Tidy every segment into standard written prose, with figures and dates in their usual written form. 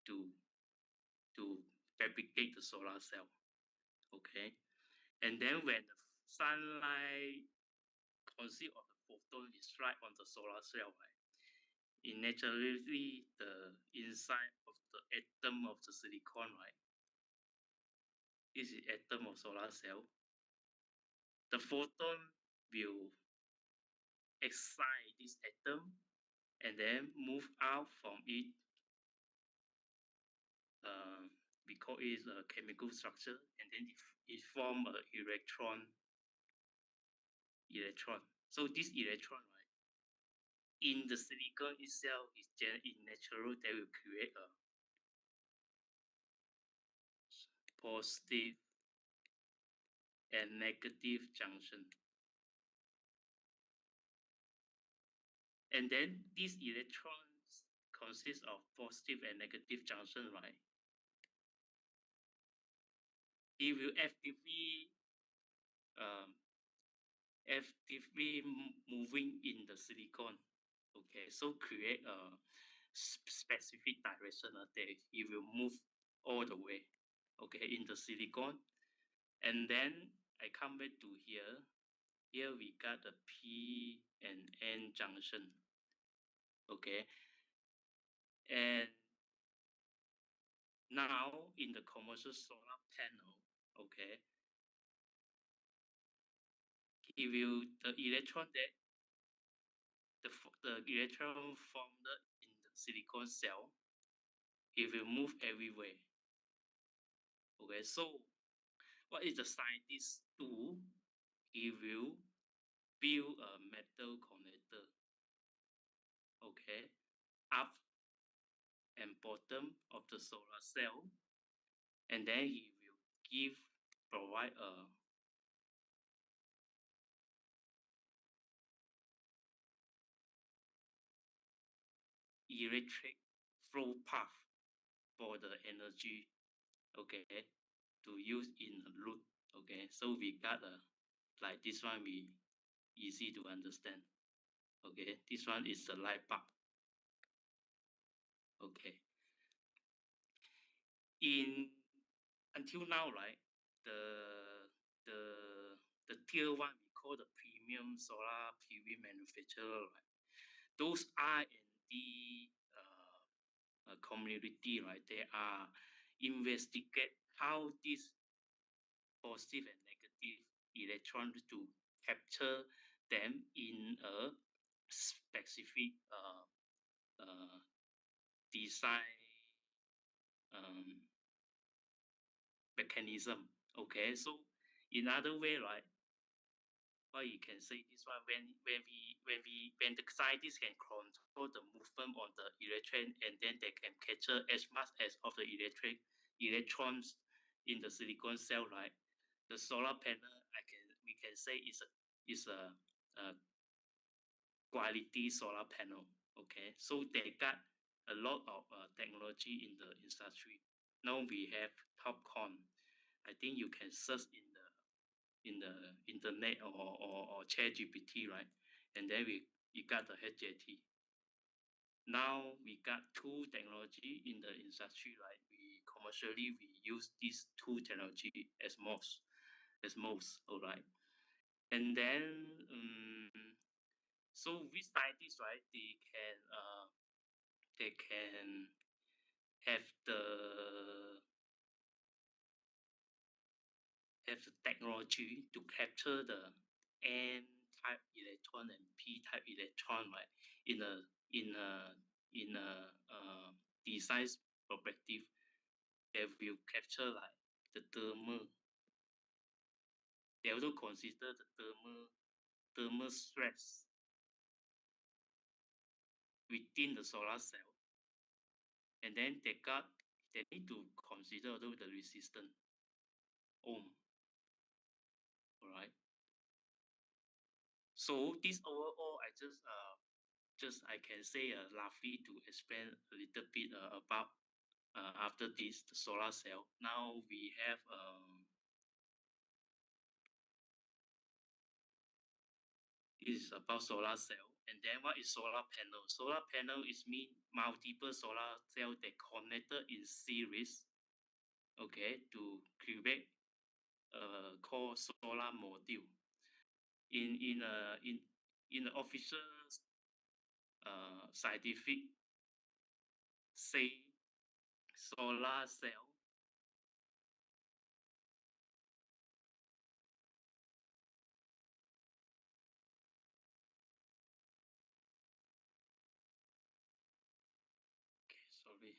to fabricate the solar cell. Okay, and then when the sunlight concept of the photon is right on the solar cell, right? Naturally, the inside of the atom of the silicon, right? This is atom of solar cell. The photon will excite this atom and then move out from it. We call it a chemical structure, and then it form an electron. So this electron, right, in the silicon itself is natural. They will create a positive and negative junction. And then these electrons consist of positive and negative junction, right? It will actively moving in the silicon. Okay, so create a specific direction that it will move all the way. Okay, in the silicon, and then I come back to here. Here we got the P and N junction. Okay, and now in the commercial solar panel, okay, the electron that the electron formed in the silicon cell, it will move everywhere. Okay, so what is the scientist do? He will build a metal connector. Okay, up and bottom of the solar cell, and then he will provide a electric flow path for the energy, okay, to use in a loop. Okay, so we got a like this one, we easy to understand. Okay, this one is the light bulb. Okay, in until now, right, the the the tier one we call the premium solar PV manufacturer, right? Those R&D community, right? They are investigate how this positive and negative electrons to capture them in a specific design um, mechanism. Okay, so in other way, right? What you can say this one when the scientists can control the movement of the electron, and then they can capture as much as of the electrons in the silicon cell, right? The solar panel, we can say is a quality solar panel. Okay, so they got a lot of technology in the industry. Now we have TopCon. I think you can search in the internet or ChatGPT, right? And then we got the HJT. Now we got two technology in the industry, right? We use these two technology as most, all right. And then so with scientists, right? They can have the technology to capture the N type electron and P type electron, right? In a design perspective, they will capture like the thermal. They also consider the thermal stress within the solar cell, and then they need to consider also the resistance ohm. All right. So this overall, I can say roughly to explain a little bit about after this the solar cell. Now we have this is about solar cell, And then what is solar panel? Solar panel is mean multiple solar cell that connected in series, okay, to create called solar module. In the official scientific say solar cell sorry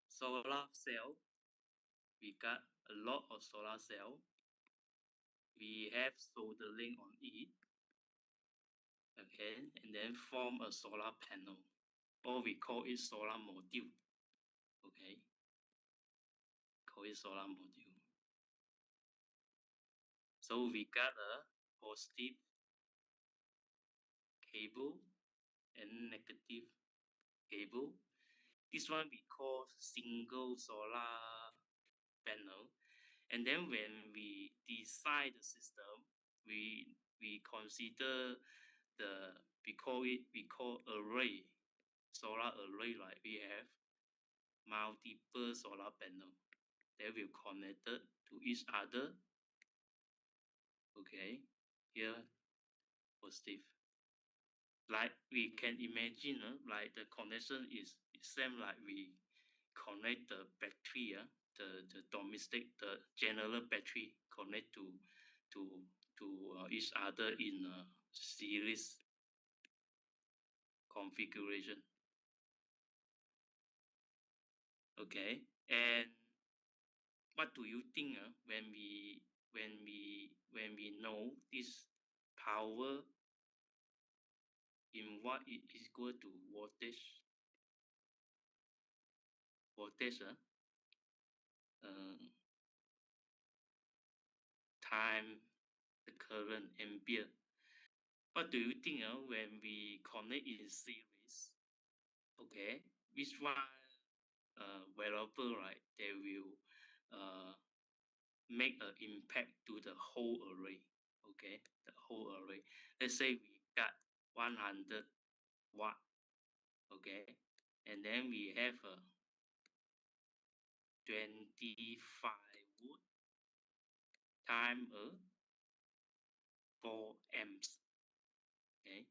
solar cell, we got a lot of solar cell. We have soldering on it, okay, and then form a solar panel, or we call it solar module, okay, call it solar module. So we got a positive cable and negative cable. This one we call single solar panel. And then when we design the system, we consider we call array, solar array, like we have multiple solar panel that will connected to each other. Okay, here positive. Like we can imagine, like the connection is same like we connect the battery, the domestic, the general battery connect to each other in a series configuration. Okay, and what do you think when we know this power in what it is equal to voltage time the current ampere. What do you think when we connect in series? Okay, which one variable, right? They will make an impact to the whole array. Okay, the whole array. Let's say we got 100 watt. Okay, and then we have a 25 watt time 4 amps. Okay,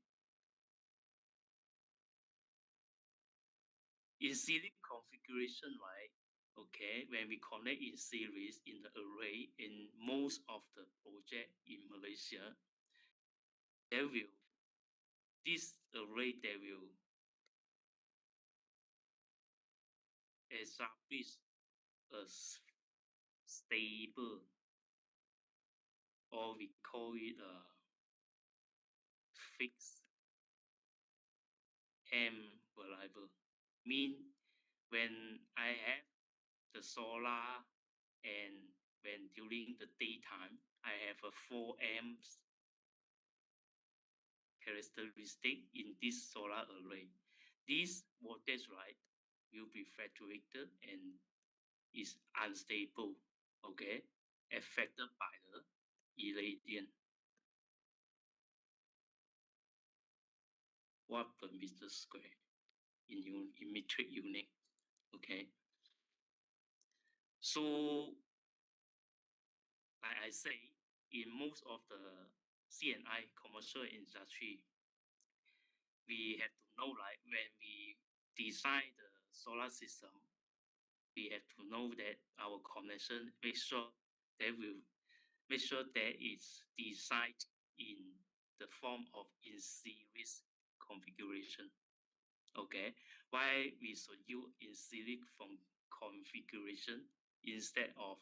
in series configuration, right? Okay, when we connect in series in the array in most of the project in Malaysia, there will this array they will establish a stable, or we call it a fixed M variable. Mean when I have the solar and when during the daytime I have a 4 amps characteristic in this solar array. This voltage, right, will be fluctuated and is unstable, okay, affected by the irradiance. Watt per meter square in metric unit, okay. So, like I say, in most of the CNI commercial industry, we have to know, like when we design the solar system, we have to know that our connection make sure that it's designed in the form of in series configuration. Okay, why we should use in series configuration instead of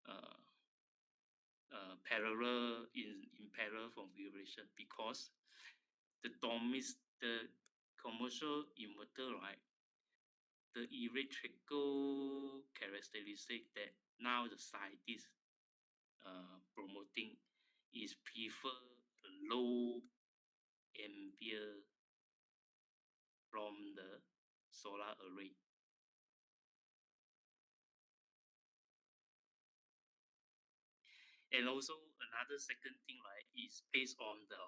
uh, parallel in parallel configuration? Because the commercial inverter, right, the electrical characteristic that now the scientists promoting is prefer the low ampere from the solar array. And also another second thing, right, is based on the,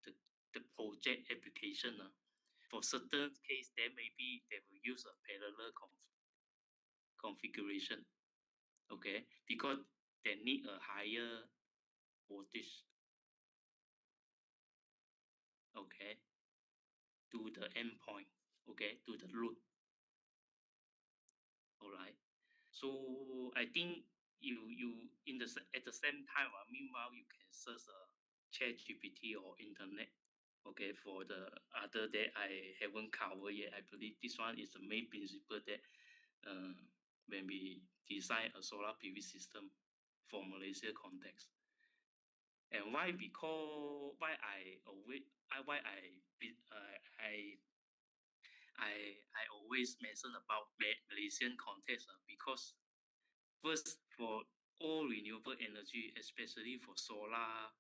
the project application. For certain case, there maybe they will use a parallel configuration, okay, because they need a higher voltage, okay, to the endpoint, okay, to the load. All right. So I think you at the same time, meanwhile you can search chat GPT or internet. Okay, for the other that I haven't covered yet, I believe this one is the main principle that uh, when we design a solar PV system for Malaysia context. And why? Because why I always why I always mention about Malaysian context because first for all renewable energy, especially for solar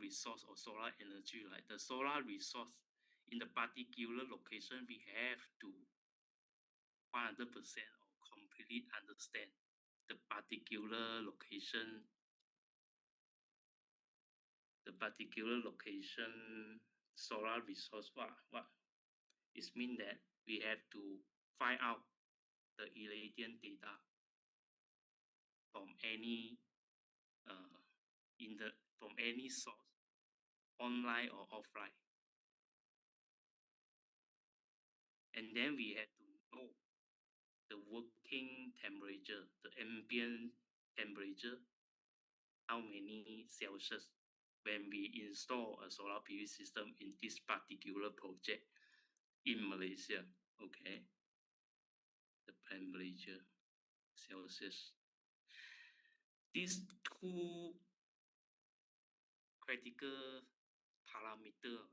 resource or solar energy, like the solar resource in the particular location, we have to 100% or completely understand the particular location solar resource. What it means that we have to find out the irradiant data from any uh, from any source, online or offline, and then we have to know the working temperature, the ambient temperature, how many Celsius when we install a solar PV system in this particular project in Malaysia. Okay, the temperature Celsius. These two critical parameter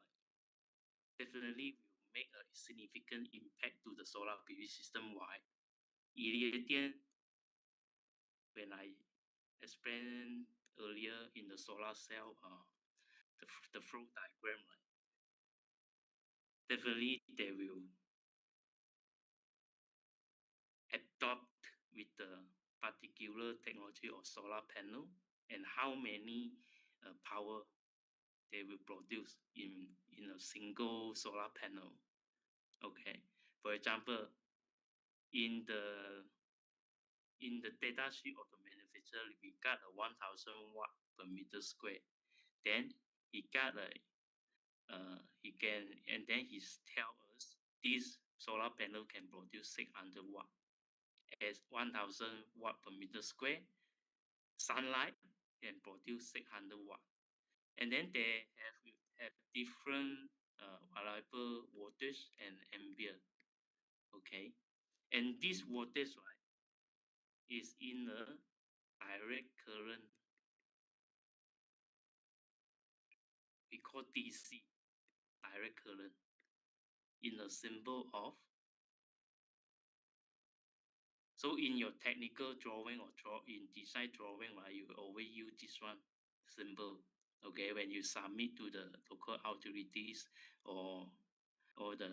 definitely will make a significant impact to the solar PV system. Why? Irradiant, when I explained earlier in the solar cell, the flow diagram, right? Definitely they will adopt with the particular technology of solar panel and how many power they will produce in a single solar panel. Okay, for example, in the data sheet of the manufacturer, we got a 1,000 watt per meter square. Then he got a he can and then he tell us this solar panel can produce 600 watt as 1,000 watt per meter square. Sunlight can produce 600 watt, and then they have different variable voltage and ampere. Okay, and this voltage, right, is in a direct current. We call DC, direct current, in a symbol of. So in your technical drawing or in design drawing, right, you always use this one symbol. Okay, when you submit to the local authorities or the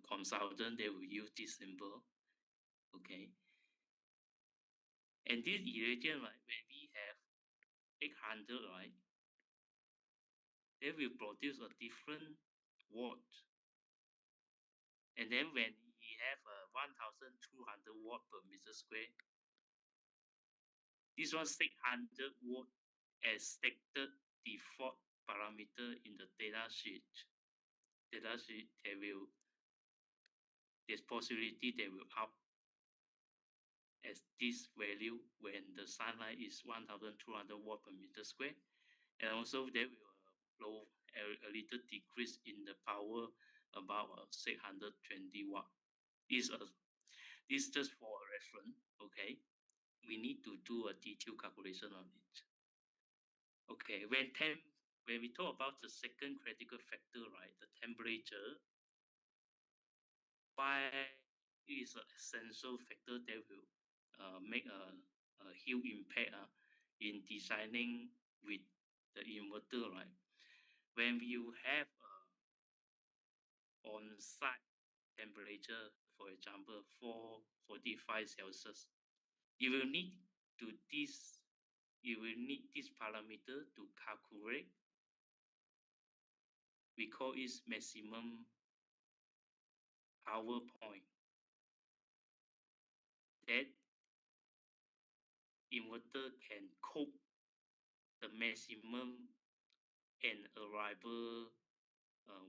consultant, they will use this symbol. Okay, and this irradiant, right, when we have 800, right, they will produce a different watt. And then when we have a 1,200 watt per meter square, this one 600 watt as stated default parameter in the data sheet. There's possibility they will up as this value when the sunlight is 1,200 watt per meter square, and also they will low a little decrease in the power about 620 watt. This this just for a reference. Okay, we need to do a detailed calculation on it. Okay, when we talk about the second critical factor, right, the temperature, why is an essential factor that will make a huge impact in designing with the inverter, right? When you have on-site temperature, for example, 445 Celsius, you will need to this, you will need this parameter to calculate. We call it maximum power point. That inverter can cope the maximum and arrival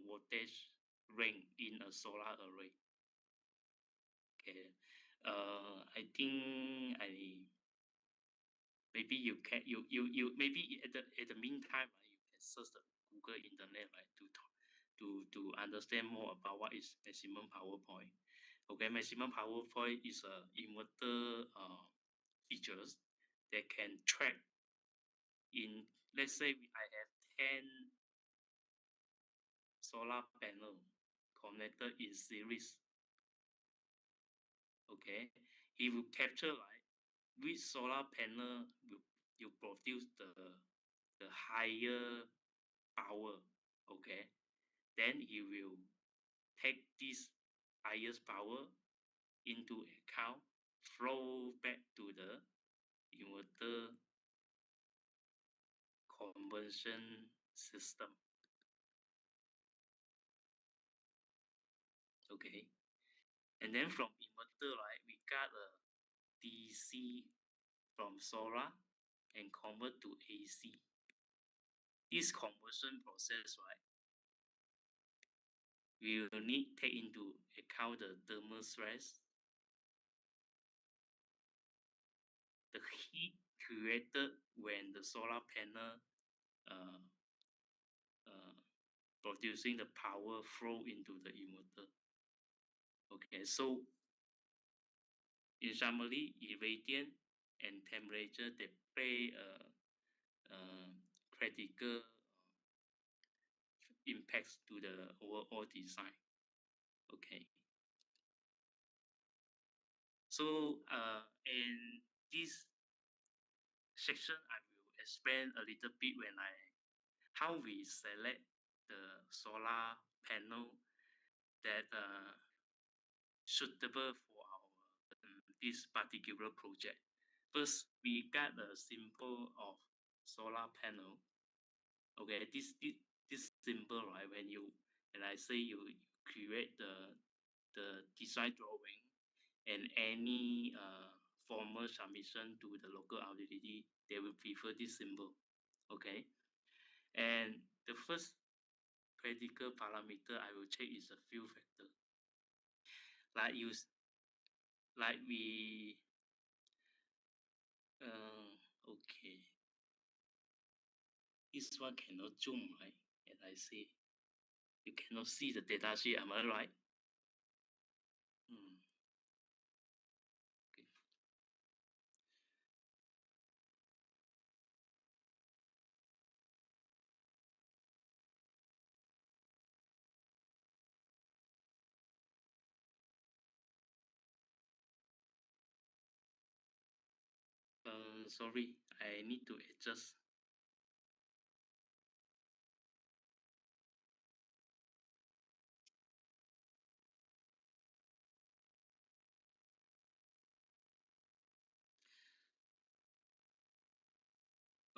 voltage range in a solar array. Okay, I think maybe you can you maybe at the meantime you can search the Google internet to understand more about what is maximum power point. Okay, maximum power point is a inverter features that can track in, let's say I have 10 solar panel connected in series. Okay, it will capture like which solar panel will produce the higher power. Okay, then he will take this highest power into account, flow back to the inverter conversion system. Okay, and then from inverter, right, we got a DC from solar and convert to AC. This conversion process, right, we will need take into account the thermal stress, the heat created when the solar panel uh, uh, producing the power flow into the inverter. Okay, so in summary, irradiance and temperature they play a critical impacts to the overall design. Okay, so in this section, I will explain a little bit how we select the solar panel that suitable for our this particular project. First, we got a symbol of solar panel. Okay, this symbol, right? When I say you create the design drawing and any formal submission to the local authority, they will prefer this symbol. Okay, and the first critical parameter I will check is a field factor. Like you, like we, okay, this one cannot zoom, right? As I say, you cannot see the data sheet. Am I right? Hmm. Okay. Sorry, I need to adjust.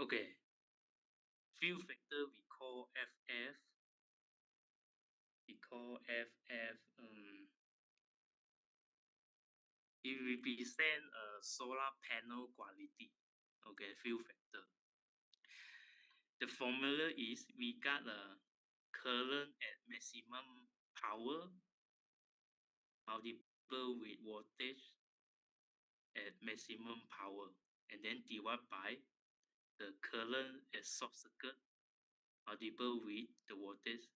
Okay, field factor we call FF. We call FF. It represent a solar panel quality. Okay, field factor. The formula is we got a current at maximum power multiple with voltage at maximum power, and then divide by the current at short circuit multiple with the voltage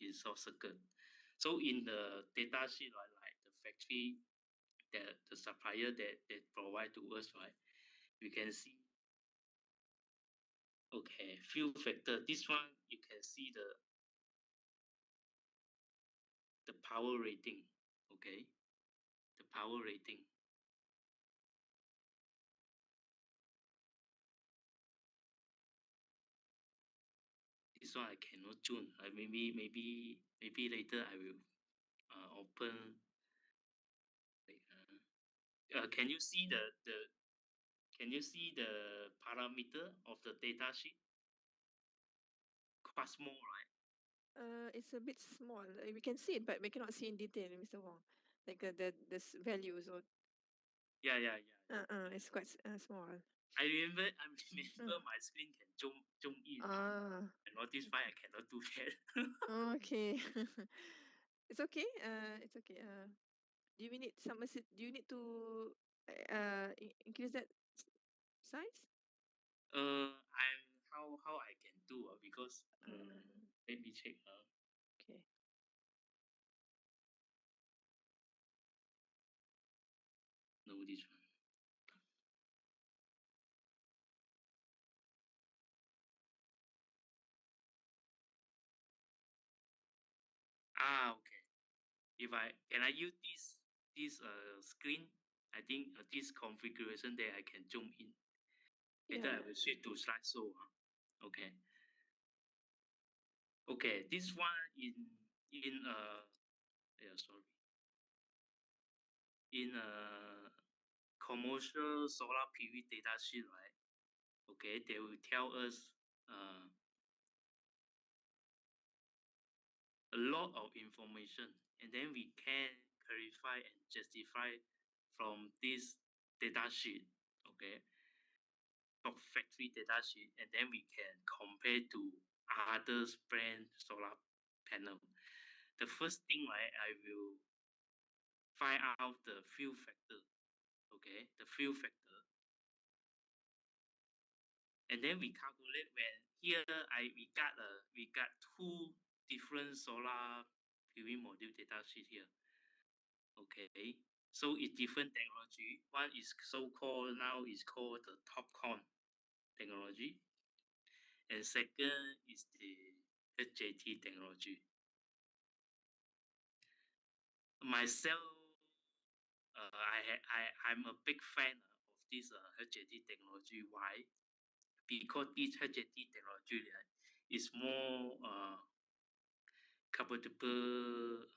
in short circuit. So in the data sheet, right, like the factory, the supplier that provide to us, right, we can see. Okay, field factor. This one you can see the power rating. Okay, the power rating. This one I cannot tune. Maybe later I will open. Can you see the Can you see the parameter of the data sheet? Quite small, right? It's a bit small. We can see it, but we cannot see in detail, Mr. Wong. Like the values or Yeah. it's quite small. I remember Mm. my screen can zoom in. Ah, I noticed why I cannot do that. okay. It's okay. It's okay. Do you need some? Do you need to increase that size? I'm how I can do because let me check. Okay. No, this one. Okay. If I use this screen, I think this configuration there I can zoom in. Later I Yeah. will switch to slideshow. Okay. Okay. This one in yeah, sorry, in commercial solar PV data sheet, right? Okay, they will tell us a lot of information, and then we can clarify and justify from this data sheet. Okay, of factory data sheet, and then we can compare to others brand solar panel. The first thing, right, I will find out the fill factor. Okay, the fill factor, and then we calculate when here we got two different solar PV module data sheet here. Okay, so it's different technology. One is so-called now is called the TopCon technology, and second is the HJT technology. Myself, I'm a big fan of this HJT technology. Why? Because this HJT technology is more compatible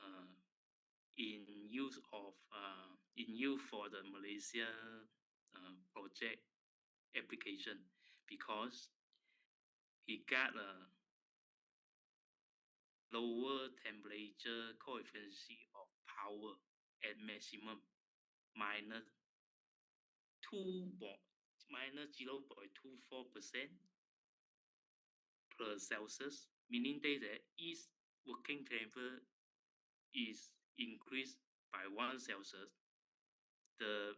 in use for the Malaysia project application because he got a lower temperature coefficient of power at maximum minus 0.24% per Celsius, meaning that each working temperature is increased by 1 Celsius, the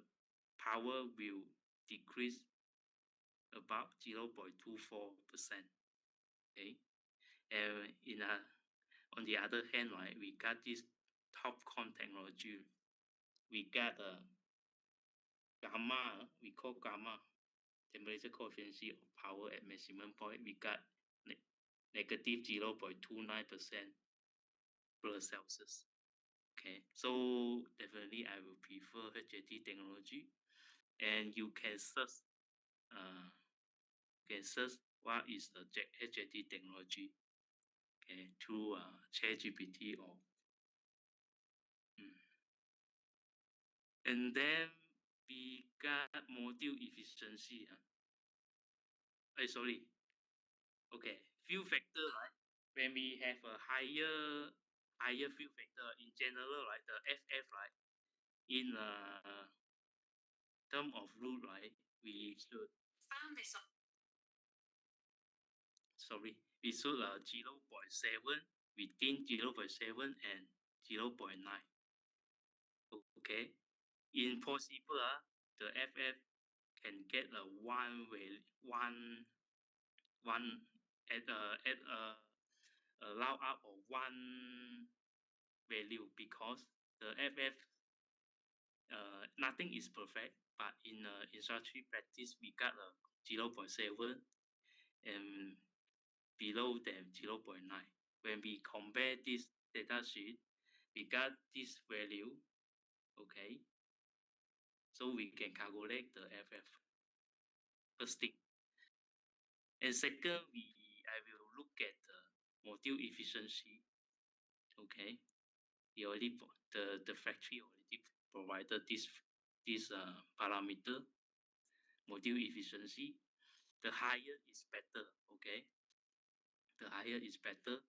power will decrease about 0.24%. Okay, and on the other hand, right, we got this TopCon technology. We got a gamma, we call gamma temperature coefficient of power at maximum point. We got negative 0.29% per Celsius. Okay, so definitely I will prefer HJT technology, and you can search what is the HJT technology, okay, through ChatGPT or and then we got module efficiency. Sorry. Okay, fill factor, right? When we have a higher fill factor in general, right? The FF, right? In term of rule, right? We should we should 0.7 within 0.7 and 0.9. Okay, impossible. The FF can get a one at allow up of one value because the FF nothing is perfect, but in industry practice we got a 0.7 and below than 0.9. When we compare this data sheet, we got this value, okay, so we can calculate the FF first thing. And second, I will look at the module efficiency. Okay, the factory already provided this parameter. module efficiency, the higher is better. Okay, the higher is better.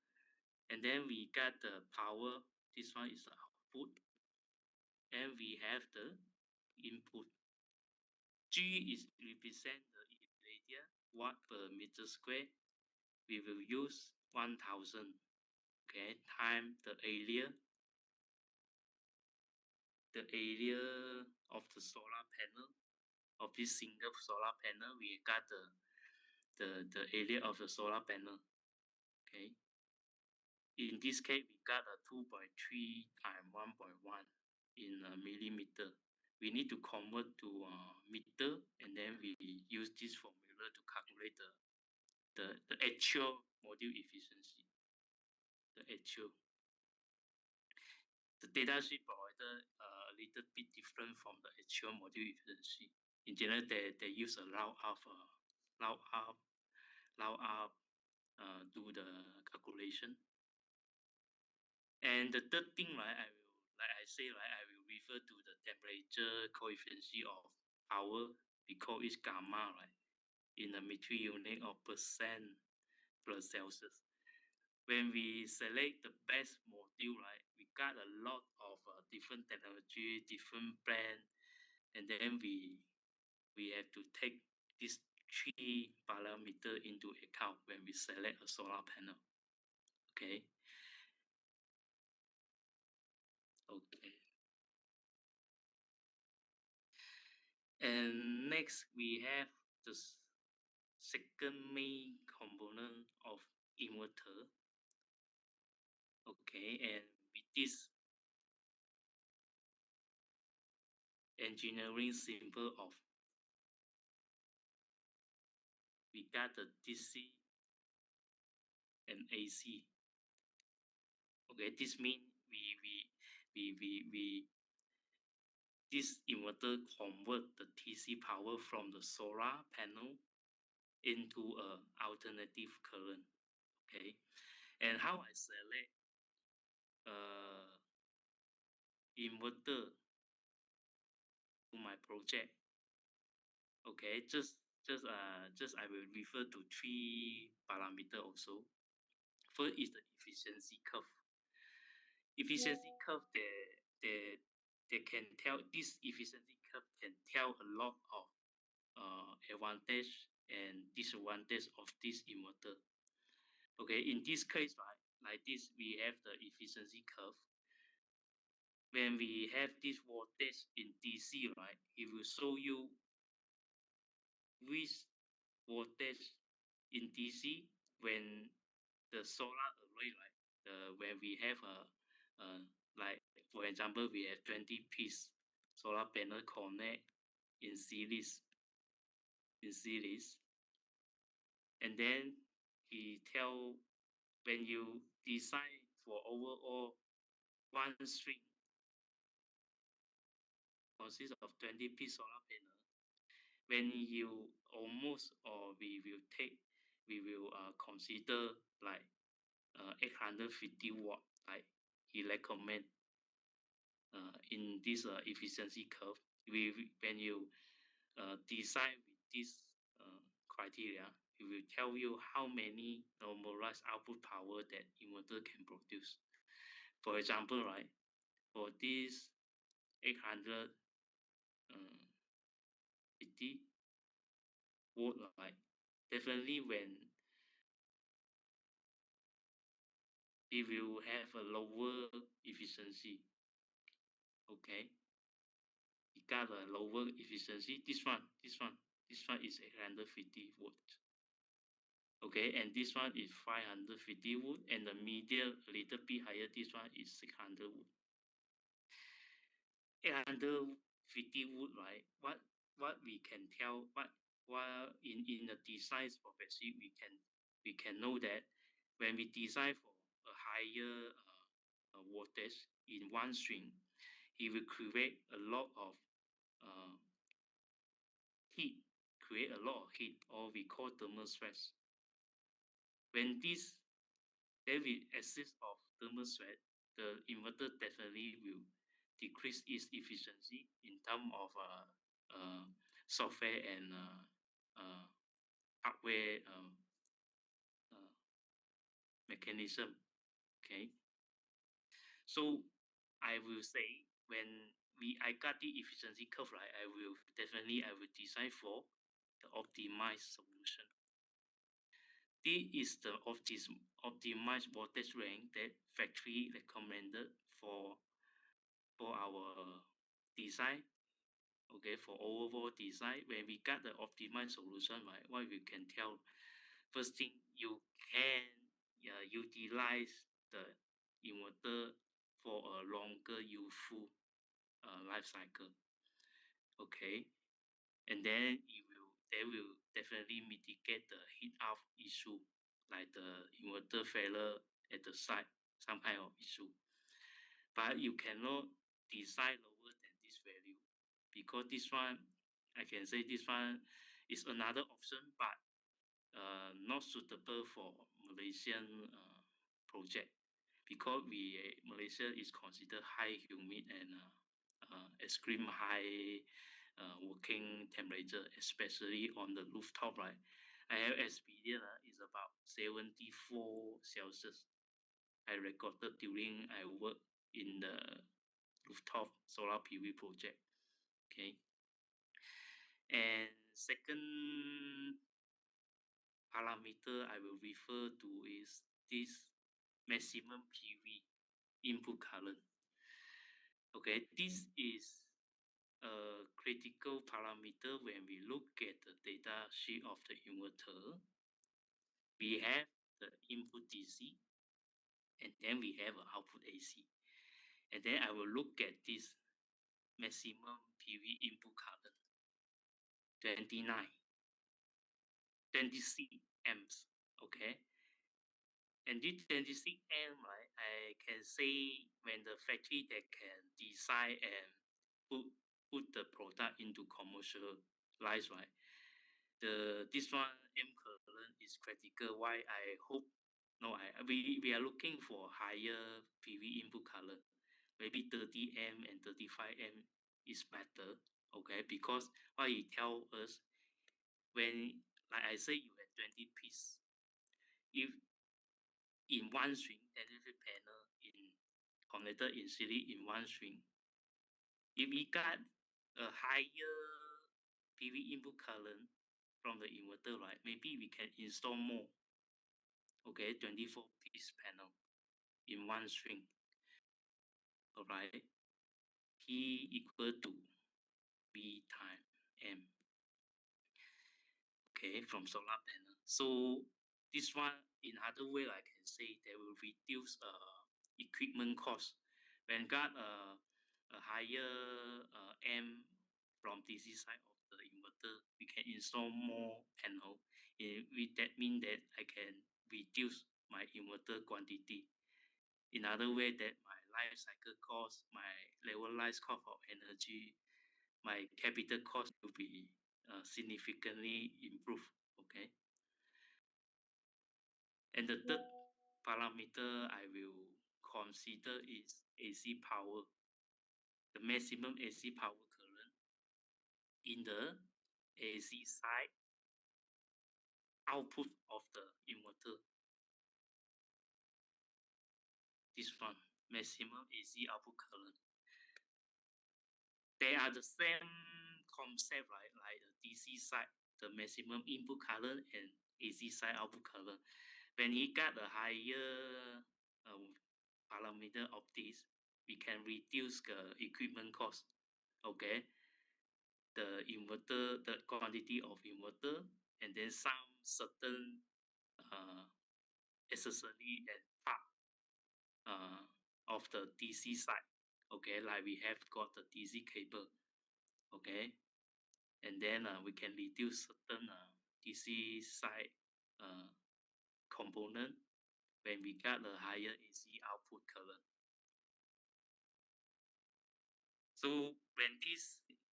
And then we got the power. This one is the output, and we have the input. G is represent the irradiance watt per meter square. We will use 1000. Okay, time the area of the solar panel, of this single solar panel. We got the area of the solar panel. Okay, in this case we got a 2.3 times 1.1 in a millimeter. We need to convert to meter, and then we use this formula to calculate the actual module efficiency. The actual. The data sheet provided a little bit different from the actual module efficiency. In general, they use a round up, do the calculation. And the third thing, right, like I say, right, I will refer to the temperature coefficient of power. We call it gamma, right, in the metric unit of percent plus Celsius. When we select the best module, right, we got a lot of different technology, different brand, and then we have to take these 3 parameters into account when we select a solar panel. Okay. Okay. And next we have the second main component of inverter. Okay, and with this engineering symbol of, we got the DC and AC. Okay, this means this inverter convert the DC power from the solar panel into a alternative current. Okay, and how I select inverter to my project. Okay, just I will refer to 3 parameters also. First is the efficiency curve. Efficiency curve, they can tell, this efficiency curve can tell a lot of advantage and disadvantage of this inverter. Okay, in this case, right, like this, we have the efficiency curve. When we have this voltage in DC, right, it will show you which voltage in DC when the solar array, right, when we have like for example, we have 20 piece solar panel connect in series, and then he tell, when you design for overall one string consists of 20 piece solar panel, when you almost, or we will consider like 850 watt, like he recommend in this efficiency curve. When you design with this criteria, it will tell you how many normalized output power that inverter can produce. For example, right, for this 850 watt, right, definitely when it will have a lower efficiency. Okay, it got a lower efficiency. This one is 850 watt. Okay, and this one is 550 watt, and the medium a little bit higher. This one is 600 watt. 850 watt, right? What we can tell, while in the design prophecy, we can know that when we design for a higher voltage in one string, it will create a lot of uh, heat, or we call thermal stress. When this, there will exist of thermal stress, the inverter definitely will decrease its efficiency in terms of software and hardware mechanism. Okay, so I will say when I got the efficiency curve right, I will design for the optimized solution. This is the optimized voltage range that factory recommended for our design. Okay, for overall design, when we got the optimized solution, right, what we can tell, first thing you can utilize the inverter for a longer useful life cycle. Okay, and then they will definitely mitigate the heat out issue, like the inverter failure at the site, some kind of issue. But you cannot design lower than this value, because this one, I can say this one is another option, but not suitable for Malaysian project, because Malaysia is considered high humid and extreme high working temperature, especially on the rooftop. Right, I have experience is about 74 Celsius. I recorded during I work in the rooftop solar PV project. Okay, and second parameter I will refer to is this maximum PV input current. Okay, this is a critical parameter when we look at the data sheet of the inverter. We have the input DC, and then we have an output AC. And then I will look at this maximum PV input current, 26 amps. Okay, and this 26 amp, right, I can say when the factory that can design and put the product into commercialize, right, this one amp current is critical. Why I hope we are looking for higher PV input current, maybe 30 amp and 35 amp is better. Okay, because what he tell us, when like I say you have 20 piece, if in one string electric panel in connected in series in one string, if we got a higher PV input current from the inverter, right, maybe we can install more. Okay, 24 piece panel in one string. All right, P equal to B time M. Okay, from solar panel. So this one, in other way, I can say they will reduce equipment cost. When got a higher M from DC side of the inverter, we can install more panel. That means that I can reduce my inverter quantity. In other way, that my life cycle cost, my levelized cost of energy, my capital cost will be significantly improved. Okay, and the third parameter I will consider is AC power, the maximum AC power current in the AC side output of the inverter. This one, maximum AC output current. They are the same concept, right? Like the DC side, the maximum input current, and AC side output current. When he got a higher parameter of this, we can reduce the equipment cost. Okay, the inverter, the quantity of inverter, and then some certain accessory and part of the DC side. Okay, like we have got the DC cable. Okay, and then we can reduce certain DC side component when we got a higher AC output current. So when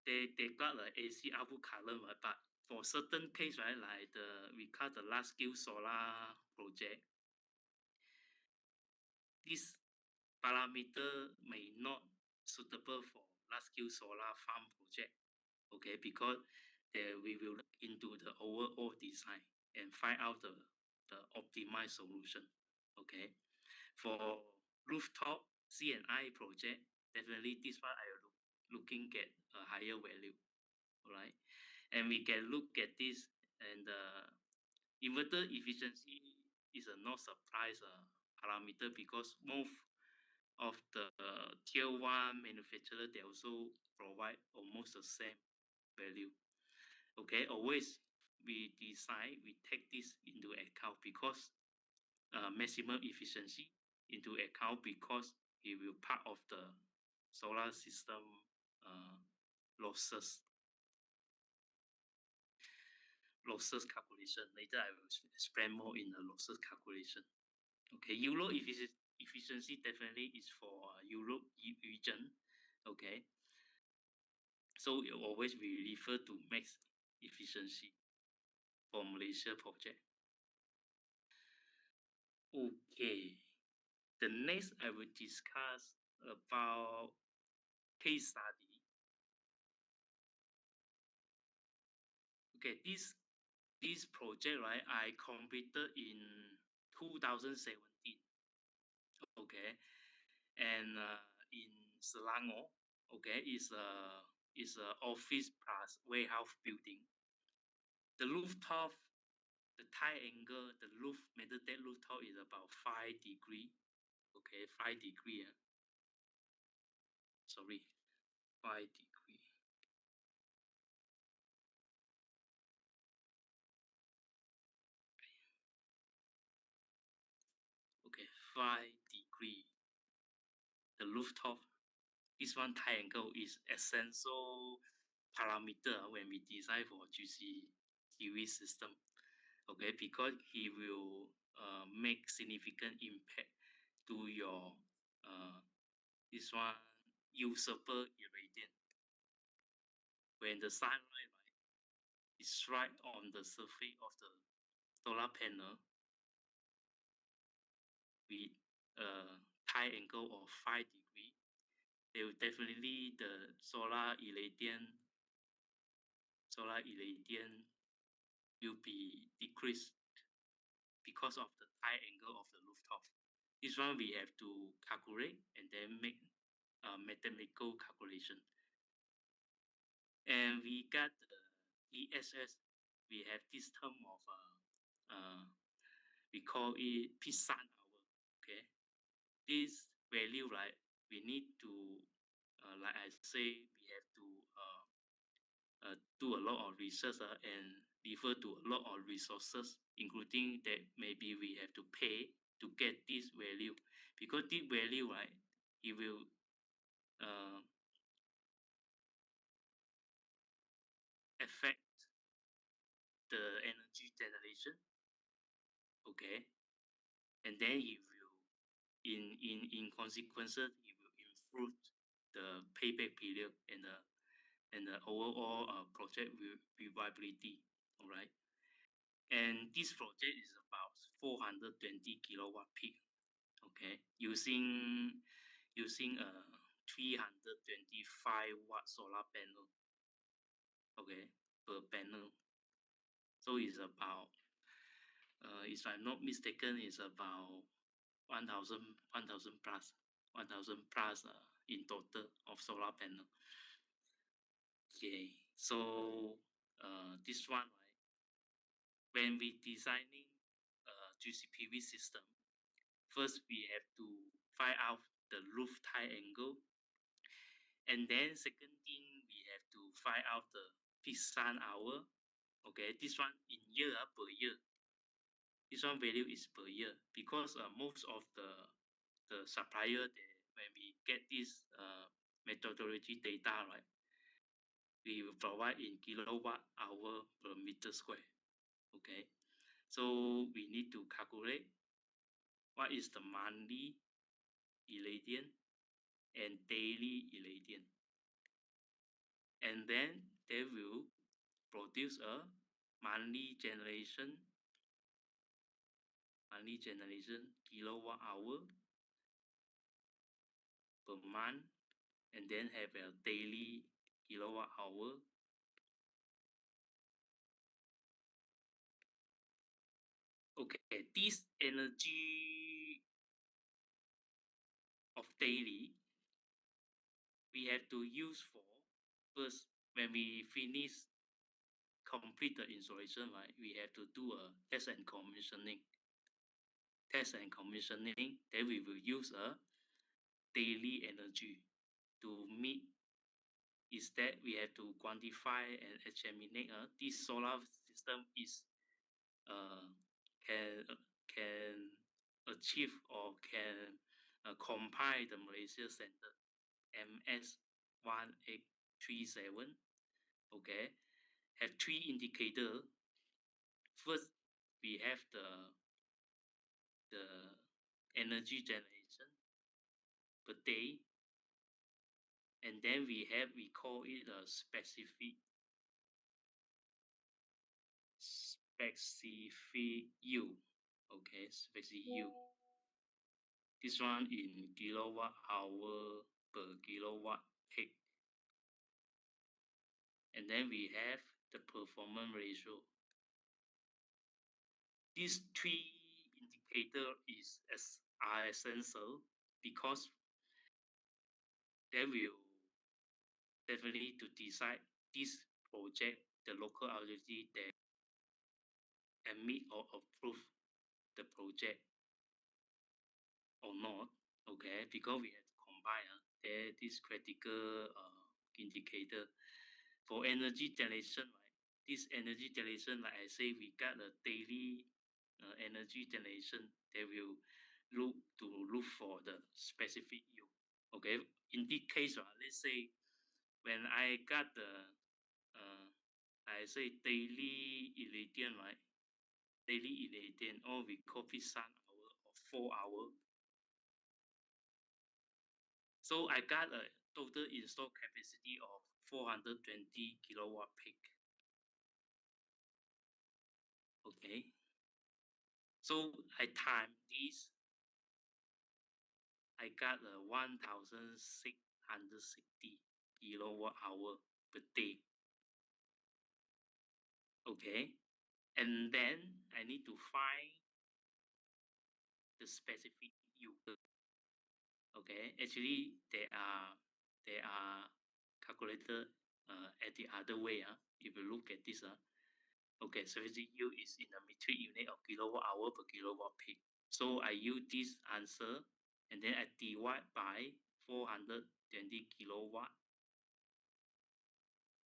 they got the AC output current, right, but for certain case, right, like we call the large scale solar project, this parameter may not suitable for large scale solar farm project. Okay, because There we will look into the overall design and find out the optimized solution. Okay. For rooftop C&I project, definitely this one I look, looking at a higher value. All right. And we can look at this, and inverter efficiency is a no surprise parameter, because most of the tier one manufacturer, they also provide almost the same value. Okay, always we take this into account, because maximum efficiency into account, because it will part of the solar system uh, losses losses calculation. Later I will explain more in the losses calculation. Okay, Euro efficiency definitely is for Europe region. Okay, so it always we refer to max efficiency for Malaysia project. Okay, the next I will discuss about case study. Okay, this project, right, I completed in 2017. Okay, and in Selangor. Okay, is a office plus warehouse building. The rooftop, the tie angle, the roof metal deck rooftop is about 5 degree. Okay, 5 degree. Sorry, 5 degree. Okay, 5 degree. The rooftop. This one tie angle is essential parameter when we design for GC TV system. Okay, because he will make significant impact to your this one usable irradiance. When the sunlight, right, is right on the surface of the solar panel with a high angle of 5 degree, they will definitely the solar irradiance will be decreased because of the high angle of the rooftop. This one we have to calculate and then make a mathematical calculation. And we got the ESS. We have this term of we call it Pisan hour. Okay, this value, right? We need to like I say, we have to do a lot of research and refer to a lot of resources, including that maybe we have to pay to get this value, because this value, right, it will uh, affect the energy generation. Okay, and then it will, in consequences, it will improve the payback period and the overall project reliability. All right, and this project is about 420 kilowatt peak. Okay, using a 325-watt solar panel. Okay, per panel. So it's about if I'm not mistaken, it's about 1,000 plus 1,000 plus in total of solar panel. Okay, so this one, right, when we designing GCPV system, first we have to find out the roof tie angle, and then second thing we have to find out the peak sun hour. Okay, this one in year per year. This one value is per year, because most of the supplier, they, when we get this methodology data, right, we will provide in kilowatt hour per meter square. Okay, so we need to calculate what is the monthly irradiance and daily irradiance, and then they will produce a monthly generation kilowatt hour per month, and then have a daily kilowatt hour Okay, this energy of daily we have to use for first when we finish complete the installation, right? We have to do a test and commissioning. Test and commissioning, then we will use a daily energy to meet is that we have to quantify and examine this solar system is uh, can can achieve or can compile the Malaysia Standard MS 1837. Okay, have three indicators. First, we have the energy generation per day, and then we call it a specific U. Okay, specific U. This one in kilowatt hour per kilowatt peak. And then we have the performance ratio. These three indicators are essential because they will definitely to decide this project, the local authority that admit or approve the project or not. Okay, because we have to combine this critical indicator for energy generation, right? This energy generation, like I say, we got a daily energy generation. They will look for the specific U. Okay, in this case, right, let's say when I got the I say daily irradiant, right? Daily irradiant, or we call it sun hour or 4 hour. So I got a total installed capacity of 420 kilowatt peak. Okay. So I time this, I got a 1,660 kilowatt hour per day. Okay. And then I need to find the specific U. Okay. Actually, they are calculated at the other way. If you look at this, okay, specific U is in the metric unit of kilowatt hour per kilowatt peak. So I use this answer and then I divide by 420 kilowatt.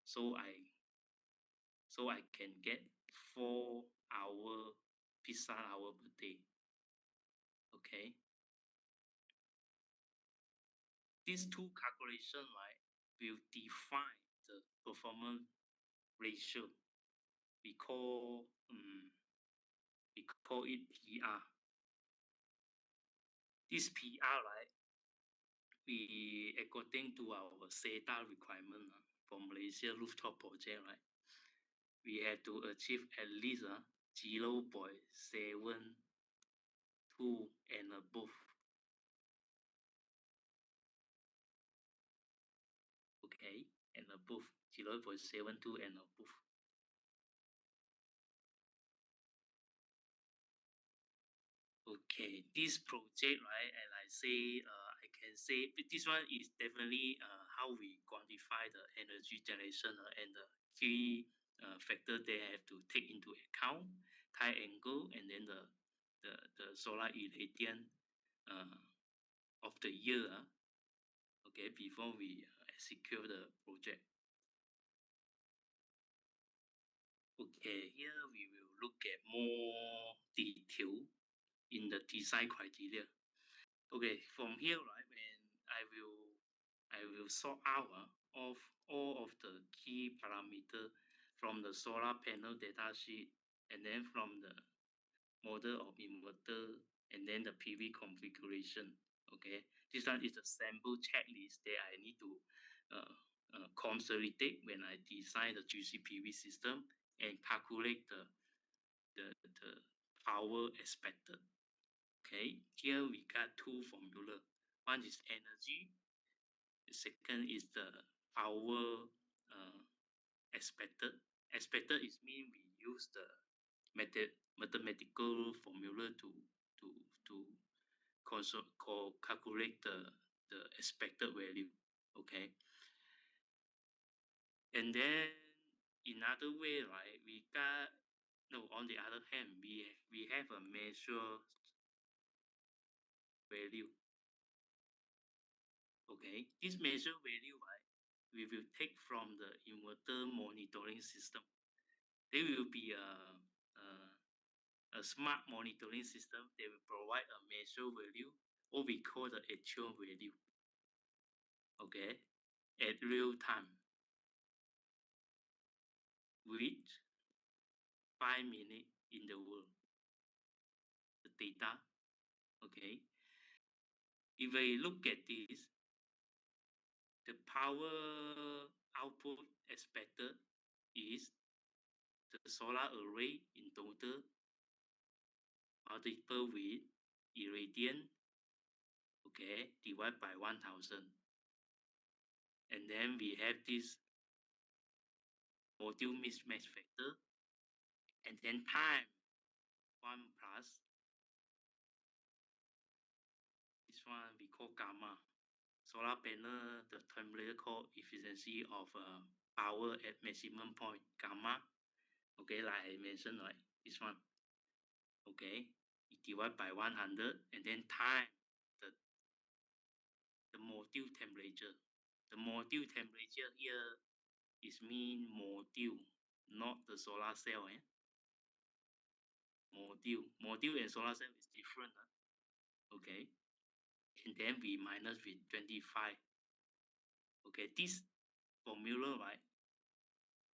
So I can get 4 hour pizza hour per day. Okay. These two calculations, right, will define the performance ratio. We call it PR. This PR, right, we according to our SETA requirement for Malaysia rooftop project, right, we have to achieve at least 0.72 and above. Okay, and above 0.72 and above. Okay, this project, right, and I say, I can say this one is definitely how we quantify the energy generation and the key factor they have to take into account, tide angle, and then the solar irradiance uh, of the year. Okay, before we execute the project. Okay, here we will look at more detail in the design criteria. Okay, from here, right, when I will sort out of all of the key parameter from the solar panel data sheet, and then from the model of inverter, and then the PV configuration. Okay, this one is a sample checklist that I need to consolidate when I design the GCPV system and calculate the power expected. Okay, here we got two formula. One is energy. The second is the power expected. Expected is mean we use mathematical formula to to calculate the expected value. Okay, and then in other way, right, we got no. On the other hand, we have a measure value. Okay, this measure value, right, we will take from the inverter monitoring system. There will be a smart monitoring system. They will provide a measure value, or we call the actual value. Okay, at real time, with 5 minutes in the world, the data. Okay, if we look at this, the power output expected is the solar array in total multiple with irradiant, okay, divided by 1000. And then we have this module mismatch factor, and then time 1 plus this one we call gamma. Solar panel, the terminator called efficiency of power at maximum point, gamma. Okay, like I mentioned, right, this one. Okay, it divided by 100, and then time the the module temperature. The module temperature here is mean module, not the solar cell. Module and solar cell is different. Okay, and then we minus with 25. Okay, this formula, right,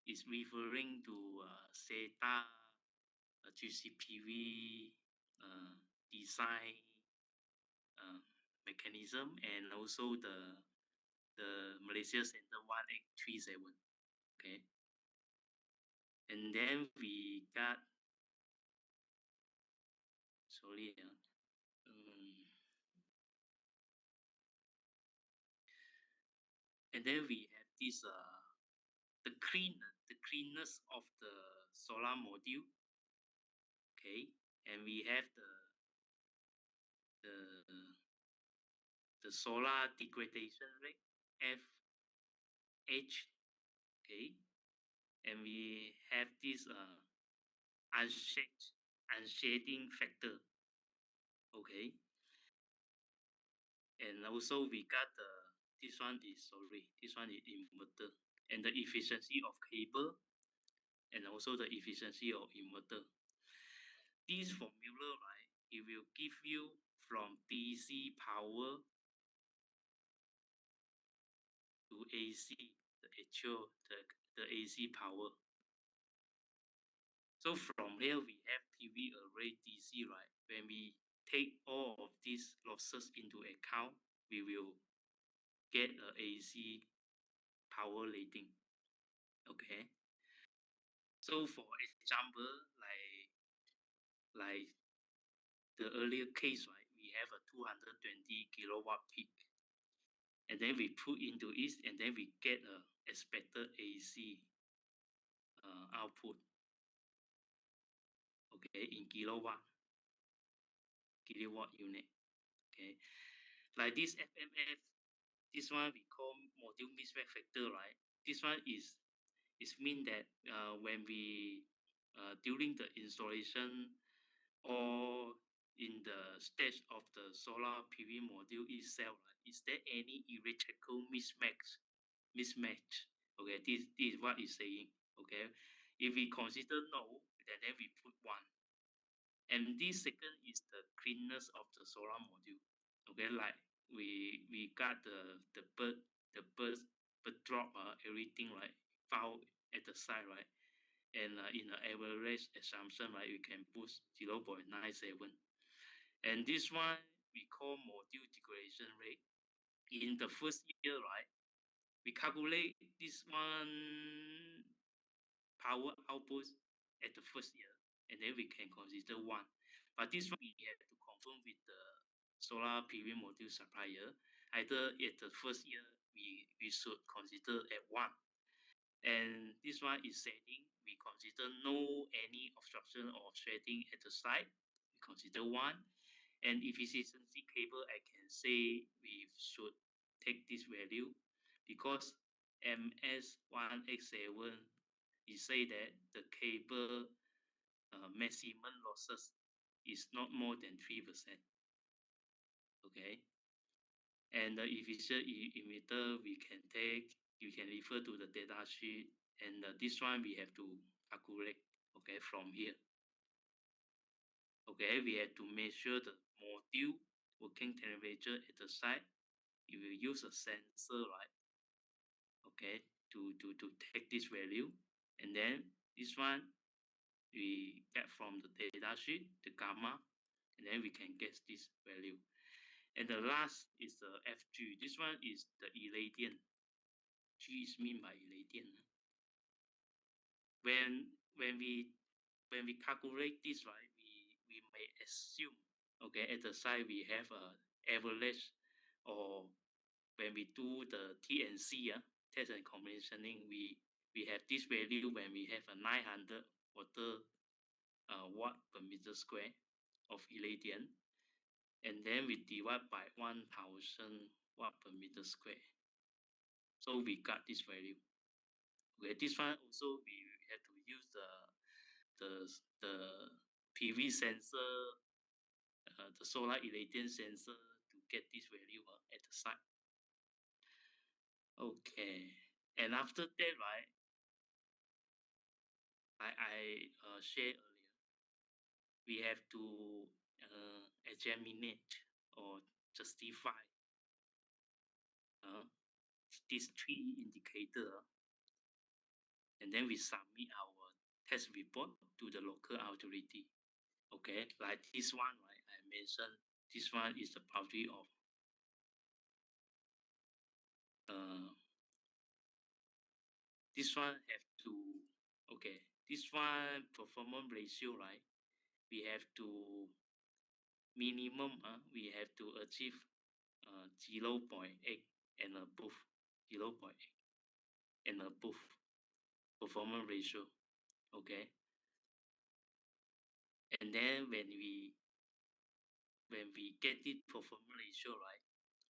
is referring to SETA, GCPV design uh, mechanism, and also the Malaysia Center 1837. Okay, and then we got sorry. And then we have this the cleanness of the solar module. Okay, and we have the the solar degradation rate FH. Okay, and we have this unshading factor. Okay, and also we got this one is inverter, and the efficiency of cable, and also the efficiency of inverter. This formula, right, it will give you from DC power to AC, the actual the AC power. So from here we have PV array DC, right? When we take all of these losses into account, we will get a AC power rating. Okay. So for example, like the earlier case, right? We have a 220 kilowatt peak, and then we put into it, and then we get a expected AC output. Okay, in kilowatt unit. Okay, like this FMF, this one we call module mismatch factor, right? This one is mean that when we during the installation or in the stage of the solar PV module itself, right, is there any electrical mismatch? Okay, this is what it's saying. Okay, if we consider no, then we put one. And this second is the cleanness of the solar module. Okay, like we got the bird drop everything, right, found at the side, right, and in the average assumption, right, we can put 0.97, and this one we call module degradation rate. In the first year, right, we calculate this one power output at the first year, and then we can consider one. But this one we have to confirm with the solar PV module supplier. Either at the first year we should consider at one, And this one is setting. We consider no any obstruction or shredding at the side. We consider one. And efficiency cable, I can say we should take this value because MS1X7 it say that the cable maximum losses is not more than 3%. Okay. And the efficient emitter we can take, you can refer to the data sheet, and this one we have to calculate, okay, from here. Okay, we have to measure the module working temperature at the site. You will use a sensor, right? Okay, to take this value, and then this one we get from the data sheet, the gamma, and then we can get this value. And the last is the FG. This one is the irradiant. G is mean by irradiant. When we calculate this, right, we may assume, okay, at the side we have a average, or when we do the TNC, test and commissioning, we have this value when we have a 900 watt per meter square of irradiant, and then we divide by 1000 watt per meter square. So we got this value. Okay, this one also we have to use the PV sensor, the solar irradiance sensor to get this value at the site. Okay, and after that, right, I shared earlier, we have to examine or justify these three indicators, and then we submit our test report to the local authority. Okay, like this one, right? I mentioned this one is the boundary of this one have to, okay, this one performance ratio, right? We have to minimum, we have to achieve 0.8 and above, 0.8 and above performance ratio. Okay, and then when we get this performance ratio, right,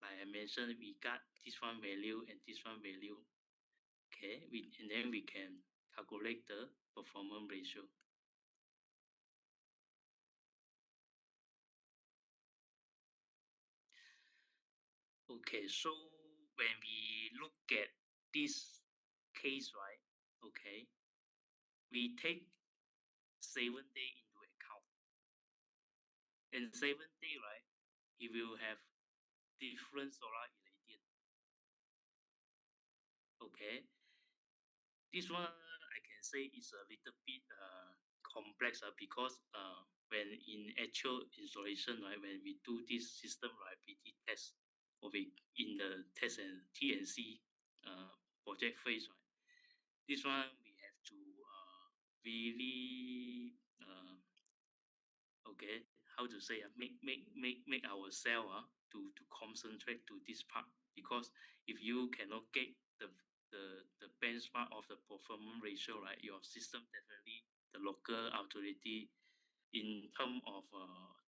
like I mentioned, we got this one value and this one value. Okay, and then we can calculate the performance ratio. Okay, so when we look at this case, right, okay, we take 7 days into account. And 7 days, right, it will have different solar irradiance. Okay, this one I can say is a little bit complex because when in actual installation, right, when we do this system reliability test, or in the test and TNC project phase, right, this one we have to really okay, how to say, make ourselves to concentrate to this part, because if you cannot get the benchmark of the performance ratio, right, your system definitely the local authority in terms of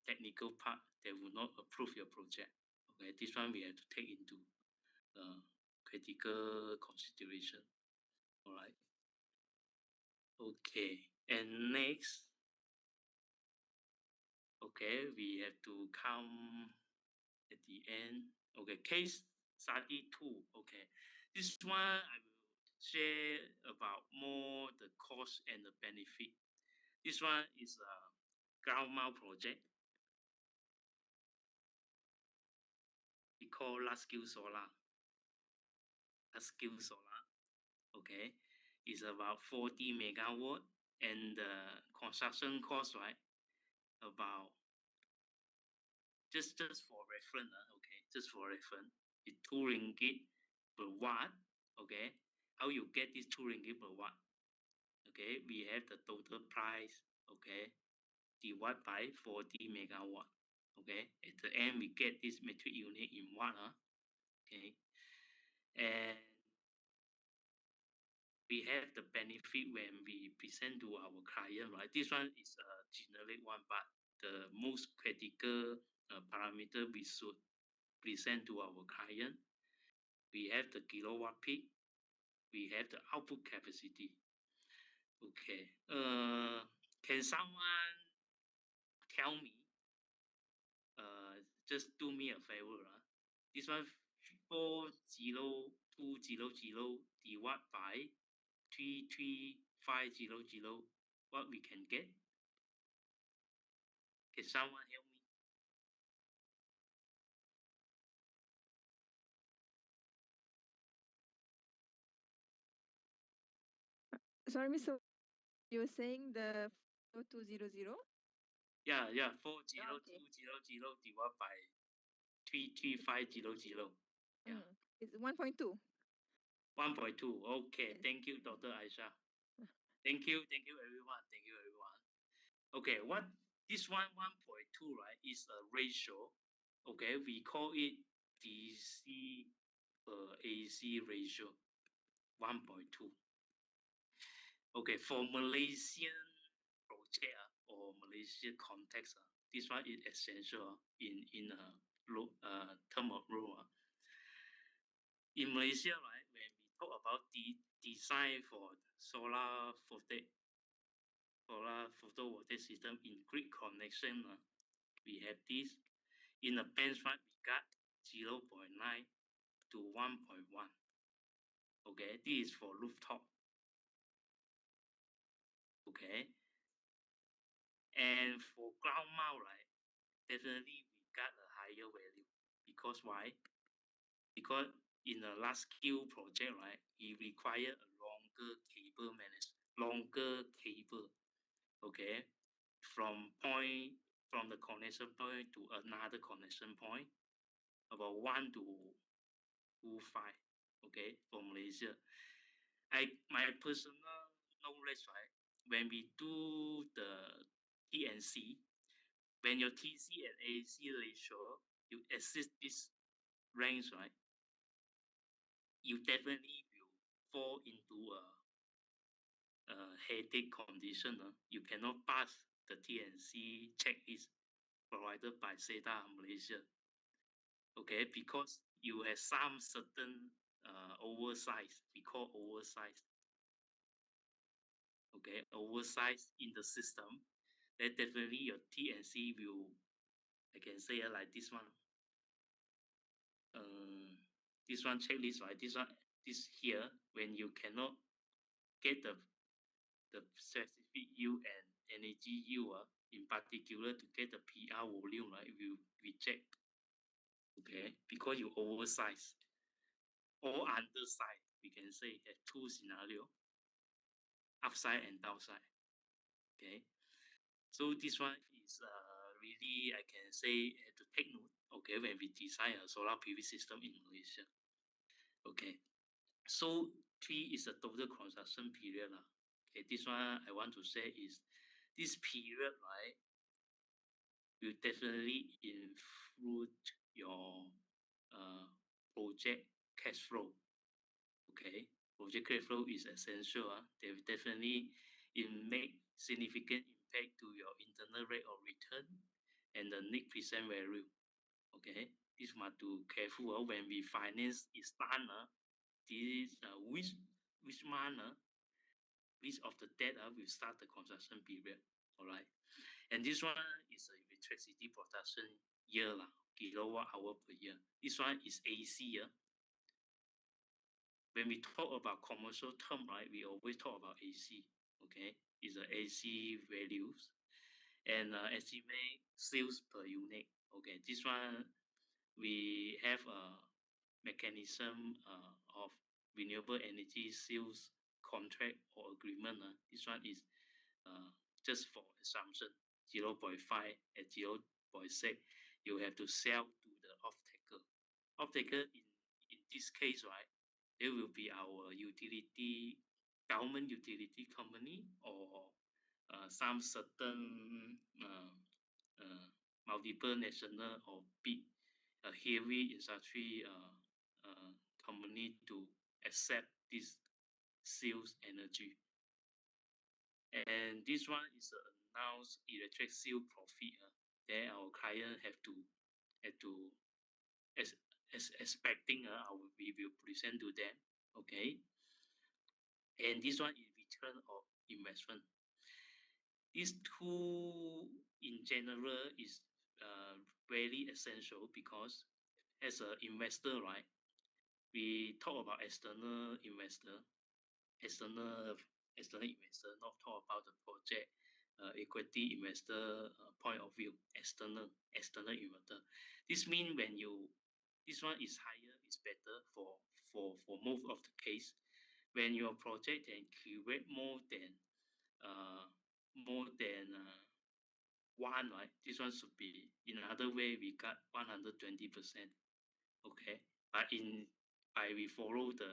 technical part, they will not approve your project. Okay, this one we have to take into critical consideration. All right. Okay, and next, okay, we have to come at the end. Okay, case study 2. Okay, this one I will share about more the cost and the benefit. This one is a ground mount project. We call large scale solar. Large scale solar. Okay, is about 40 megawatt, and the construction cost, right, about just for reference, okay, just for reference, it's 2 ringgit per watt. Okay, how you get this 2 ringgit per watt? Okay, we have the total price. Okay, divide by 40 megawatt. Okay, at the end we get this metric unit in watt. Okay, and we have the benefit when we present to our client, right? This one is a generic one, but the most critical parameter we should present to our client. We have the kilowatt peak, we have the output capacity. Okay. Can someone tell me? Just do me a favor. This one 40200 divided by 33500. What we can get? Can someone help me? Sorry, Mr. You were saying the 4200? Yeah, Okay. 40200 divided by 33500. Yeah. It's 1.2. 1.2. Okay. Yes. Thank you, Dr. Aisha. Thank you everyone. Thank you everyone. Okay, what this 1.2, right, is a ratio. Okay, we call it DC AC ratio 1.2. Okay, for Malaysian project or Malaysian context, this one is essential in a term of law. In Malaysia, right, when we talk about the design for solar photovoltaic system in grid connection, we have this. In the benchmark, we got 0.9 to 1.1. Okay, this is for rooftop. Okay, and for ground mount, right, definitely we got a higher value. Because why? Because in a large scale project, right, it require a longer cable management, longer cable. Okay, from the connection point to another connection point, about 1 to 2.5. Okay, for Malaysia. My personal knowledge, right? When we do the TNC, when your TC and AC ratio you exceed this range, right? You definitely will fall into a headache condition. You cannot pass the TNC checklist provided by SETA Malaysia. Okay, because you have some certain oversize. We call oversize. Okay, oversize in the system, then definitely your TNC will, I can say like this one. This one checklist, right? This here, when you cannot get the specific yield and energy yield, in particular to get the PR volume, right? We reject. Okay, because you oversize or undersize. We can say have two scenario, upside and downside. Okay, so this one is really, I can say, to take note. Okay, when we design a solar PV system in Malaysia. Okay, so 3 is the total construction period. Okay, this one I want to say is this period, right, will definitely influence your project cash flow. Okay, project cash flow is essential. They will definitely it make significant impact to your internal rate of return and the net present value. Okay, this must do careful when we finance is done. This which month which of the debt will start the construction period. All right, and this one is a electricity production year kilowatt hour per year. This one is AC. When we talk about commercial term, right, we always talk about AC. Okay, it's a AC values and estimate sales per unit. Okay, this one we have a mechanism of renewable energy sales contract or agreement. This one is just for assumption 0.5 at 0.6. You have to sell to the off-taker. Off-taker in this case, right, there will be our government utility company or some certain multiple national or big heavy industry company to accept this sales energy. And this one is a announced electric sale profit. Then our client have to as expecting we will present to them. Okay. And this one is return of investment. These two in general is very essential because as an investor, right, we talk about external investor, external external investor, not talk about the project equity investor point of view, external investor. This means when you this one is higher is better for most of the case. When your project can create more than one, right? This one should be in another way we got 120%. Okay, but in by we follow the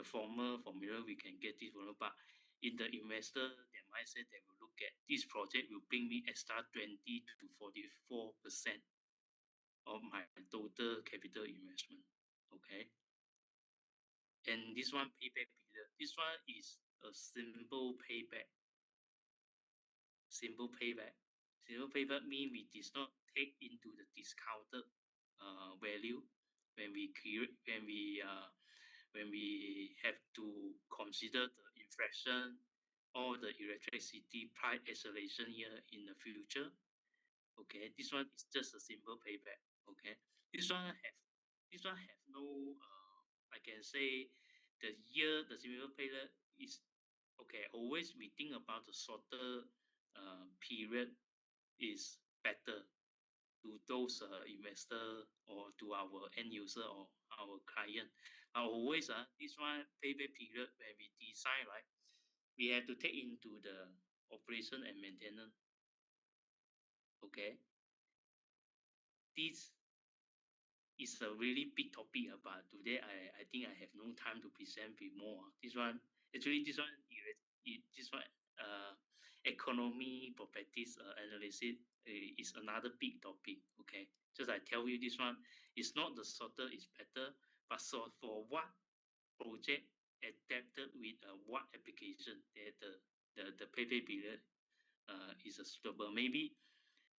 former formula, we can get this one. But in the investor, their mindset, they will look at this project will bring me extra 20 to 44% of my total capital investment. Okay, and this one payback period. This one is a simple payback. Simple payback. Simple payback means we did not take into the discounted value when we create when we have to consider the inflation or the electricity price acceleration here in the future. Okay, this one is just a simple payback. Okay, this one have no I can say the simple payback is okay. Always we think about the shorter period is better to those investor or to our end user or our client. Always this one payback period when we design, right, we have to take into the operation and maintenance. Okay, this is a really big topic, but today I think I have no time to present with more. This one actually this one economy properties analysis is another big topic. Okay, just I tell you this one is not the shorter is better, but so for what project adapted with what application that the payback period is a suitable. Maybe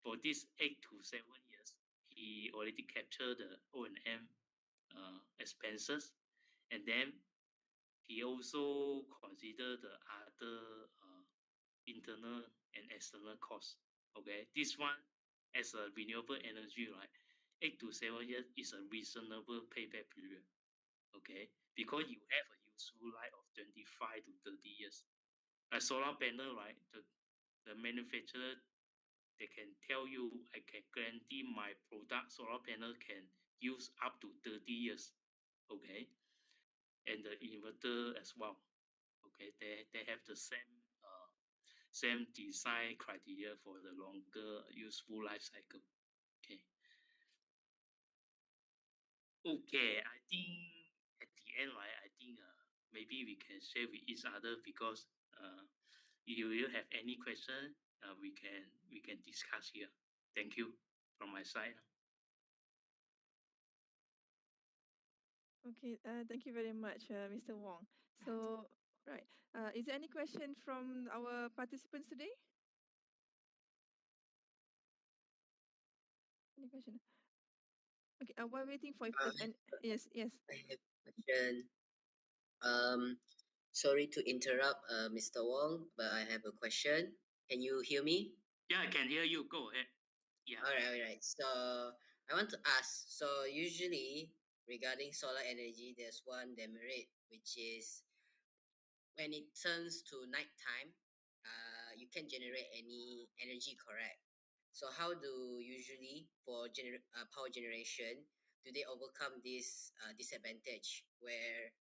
for this 8 to 7 years, he already captured the O&M expenses, and then he also consider the other internal and external costs. Okay, this one as a renewable energy, right? 8 to 7 years is a reasonable payback period. Okay, because you have a useful life of 25 to 30 years. A solar panel, right? The manufacturer, they can tell you, I can guarantee my product solar panel can use up to 30 years. Okay, and the inverter as well. Okay, they have the same design criteria for the longer useful life cycle. Okay. Okay, I think at the end, right, I think maybe we can share with each other because if you have any question, we can discuss here. Thank you from my side. Okay, thank you very much, Mr. Wong. So, right, is there any question from our participants today? Any question? Okay, while waiting for if there's any, yes, yes. I have a question. Um, Sorry to interrupt, Mr. Wong, but I have a question. Can you hear me? Yeah, I can hear you. Go ahead. Yeah. All right. So I want to ask. So usually regarding solar energy, there's one demerit, which is when it turns to nighttime, you can generate any energy, correct? So how do usually for power generation do they overcome this disadvantage where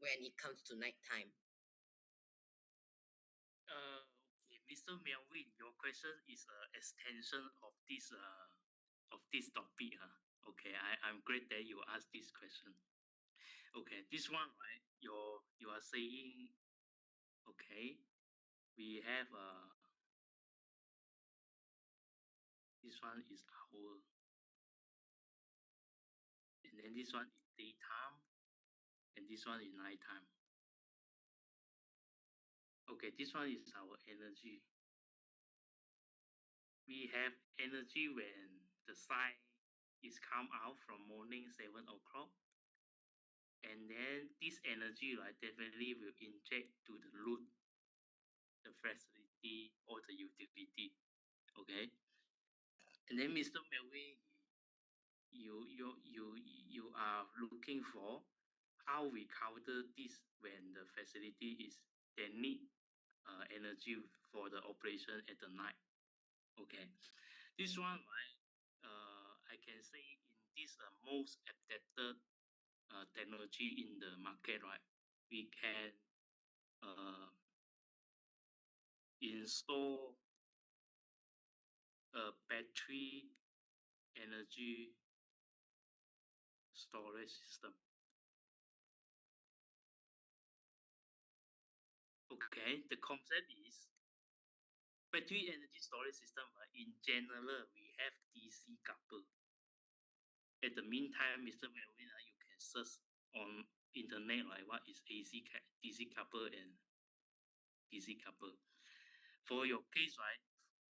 when it comes to nighttime? Okay, Mr. Melvin, your question is an extension of this topic. Okay, I'm glad that you asked this question. Okay, this one, right? You are saying, okay, we have this one is our, and then this one is daytime, and this one is nighttime. Okay, this one is our energy. We have energy when the sun is come out from morning 7 o'clock, and then this energy right definitely will inject to the root, the facility or the utility. Okay, and then Mr. Melvin, you are looking for how we counter this when the facility is they need energy for the operation at the night. Okay, this one right, I can say in this most adapted technology in the market, right, we can uh, install a battery energy storage system. Okay, the concept is battery energy storage system. In general, we have DC couple. At the meantime, Mr. Melvin, you can search on internet like what is DC couple and DC couple. For your case, right,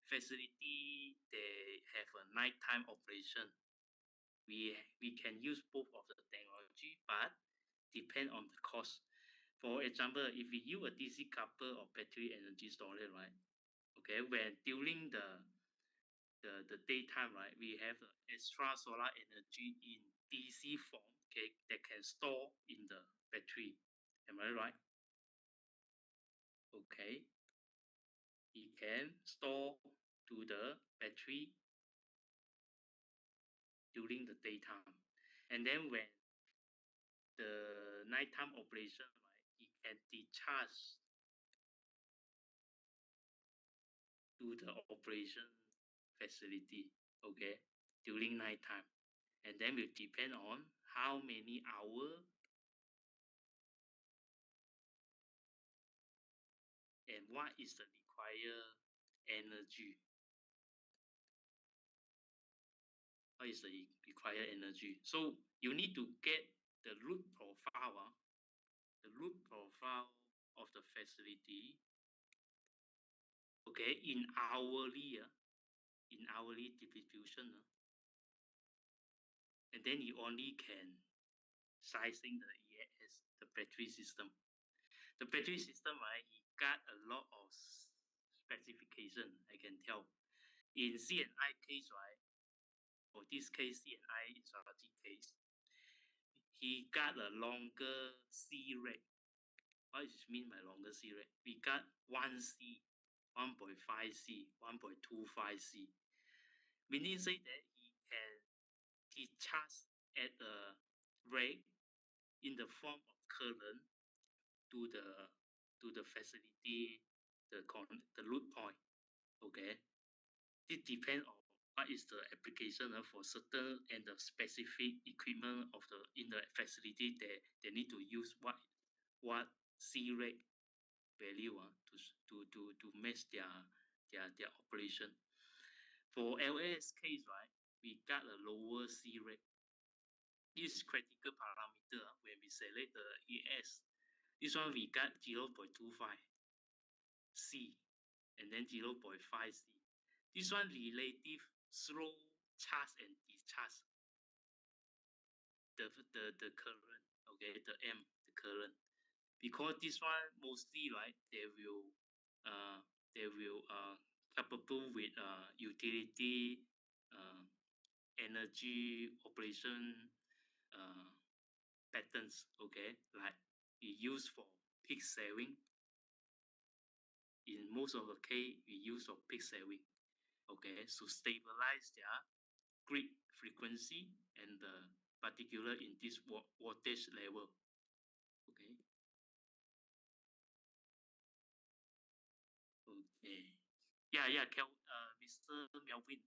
facility they have a nighttime operation. We can use both of the technology, but depend on the cost. For example, if we use a DC couple or battery energy storage, right? Okay, when during the daytime, right, we have the extra solar energy in DC form, okay, that can store in the battery. Am I right? Okay, it can store to the battery during the daytime, and then when the nighttime operation, right, it can discharge to the operation facility, okay, during nighttime, and then will depend on how many hour and what is the required energy. What is the required energy? So you need to get the root profile, the root profile of the facility. Okay, in hourly distribution, and then you only can sizing the EAS, the battery system. The battery system, right, it got a lot of specification, I can tell. In CNI case, right, for this case, CNI is a case, he got a longer C rate. What does it mean by longer C rate? We got 1C, 1.5C, 1.25C. Meaning say that he can discharge at a rate in the form of current to the facility, the root point. Okay, it depends on what is the application for certain and the specific equipment of the in the facility that they need to use what C rate value to match their operation. For LAS case, right, we got a lower C rate. This critical parameter when we select the ES. This one we got 0.25 C and then 0.5 C. This one relative slow charge and discharge. The current, okay, the current. Because this one mostly right, they will capable with utility energy operation uh, patterns, okay, like we use for peak saving. In most of the case, we use for peak saving, okay, to stabilize their grid frequency and the particular in this voltage level, okay. Okay. Yeah, Mr. Melvin.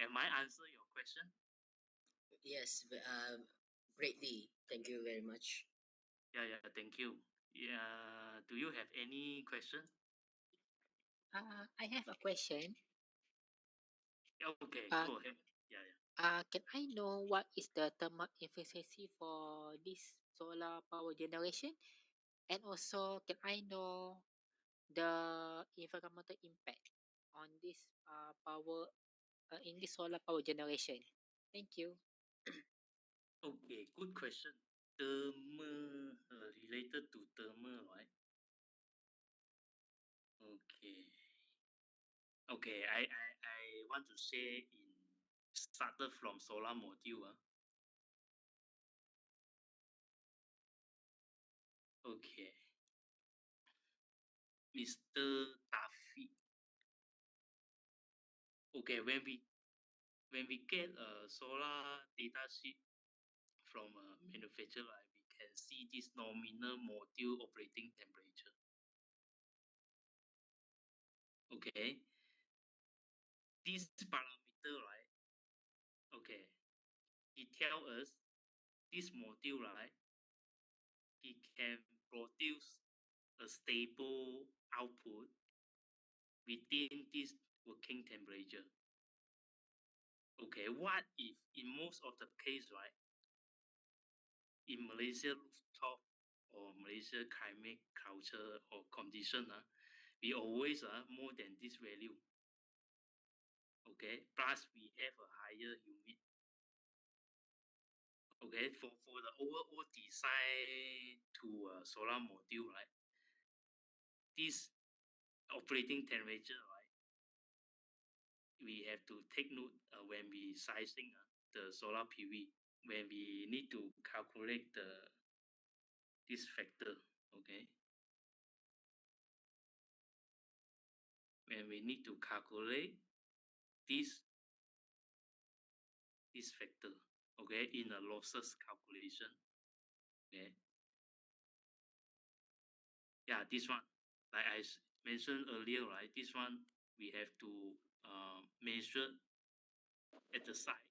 Am I answer your question? Yes, greatly. Thank you very much. Yeah, thank you. Yeah, do you have any question? I have a question. Okay, Uh, go ahead. Yeah. Can I know what is the thermal efficiency for this solar power generation? And also, can I know the environmental impact on this power in this solar power generation? Thank you. Okay, good question. Thermal related to thermal, right? Okay. Okay, I want to say in started from solar module. Okay, Mr. Tafi. Okay, when we get a solar data sheet from a manufacturer, right, we can see this nominal module operating temperature. Okay, this parameter, right? Okay, he tell us this module, right? He can produce a stable output within this working temperature. Okay, what if in most of the case, right? In Malaysia rooftop or Malaysia climate culture or condition, we always more than this value. Okay, plus we have a higher humid. Okay, for the overall design to solar module, right? This operating temperature, right? We have to take note when we sizing the solar PV, when we need to calculate this factor. Okay, when we need to calculate this factor, okay, in a losses calculation. Okay, yeah, this one, like I mentioned earlier, right? This one we have to measure at the side.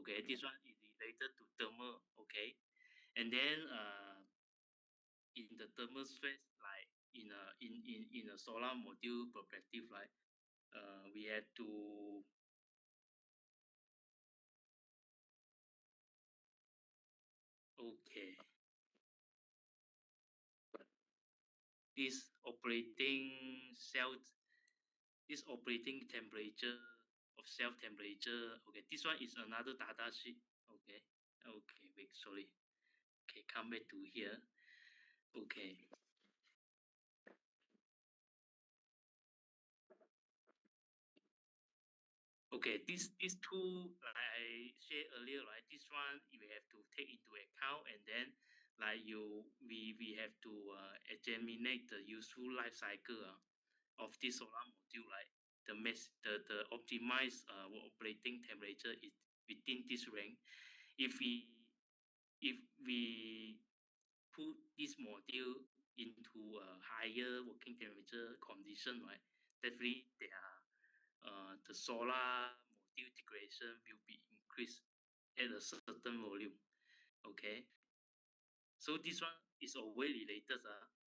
Okay, this one is related to thermal. Okay, and then in the thermal stress, like in a solar module perspective, right? We have to okay this operating cell, this operating temperature of cell temperature. Okay, this one is another data sheet. Okay, okay, wait, sorry. Okay, come back to here. Okay, okay, this two like I shared earlier, right? This one you have to take into account, and then like we have to examine the useful life cycle of this solar module, right? The optimized operating temperature is within this range. If we if we put this module into a higher working temperature condition, right? Definitely the solar module degradation will be increased at a certain volume. Okay, so this one is always related.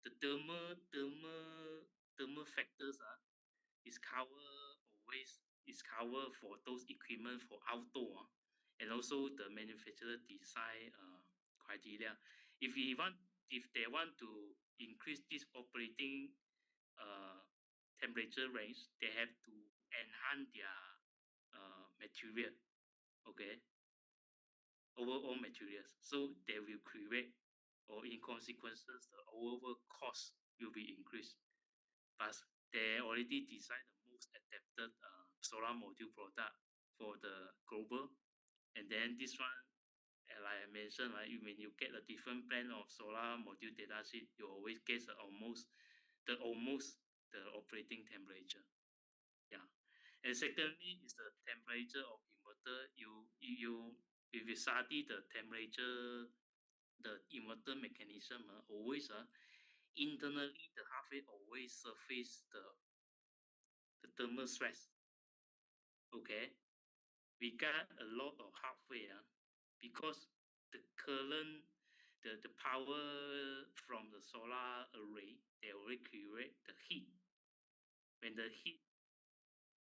The thermal factors is cover always is cover for those equipment for outdoor and also the manufacturer design criteria. If they want to increase this operating uh, temperature range, they have to enhance their material. Okay, overall materials. So they will create, or in consequences, the overall cost will be increased. But they already designed the most adapted solar module product for the global. And then this one, like I mentioned, right, when you get a different plan of solar module data sheet, you always get almost the operating temperature. Yeah. And secondly is the temperature of inverter. If you study the temperature, the inverter mechanism, always internally the halfway always surface the thermal stress. Okay, we got a lot of halfway because the current, the power from the solar array, they already create the heat. When the heat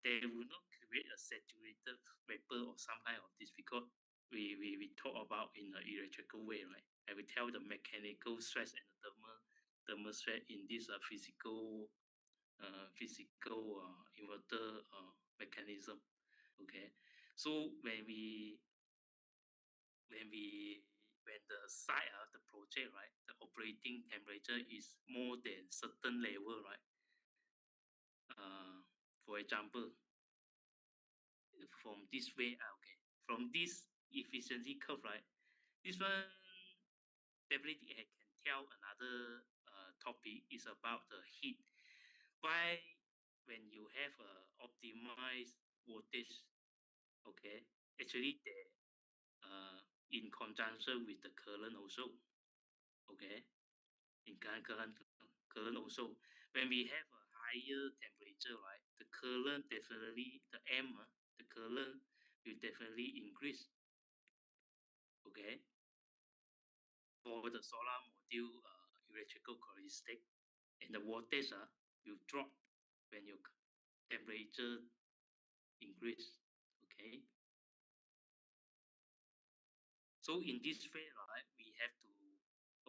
they will not create a saturated vapor or some kind of this because we talk about in the electrical way, right? And we tell the mechanical stress and the thermal stress in this physical inverter mechanism. Okay, so when the site of the project, right, the operating temperature is more than certain level, right? For example, from this way, okay, from this efficiency curve, right? This one definitely I can tell another topic is about the heat. Why when you have a optimized voltage, okay, actually they in conjunction with the current also, okay, in current also. When we have a higher temperature, right, the current definitely the the current will definitely increase, okay, for the solar module electrical characteristic, and the voltage will drop when your temperature increase, okay. So in this way, right, we have to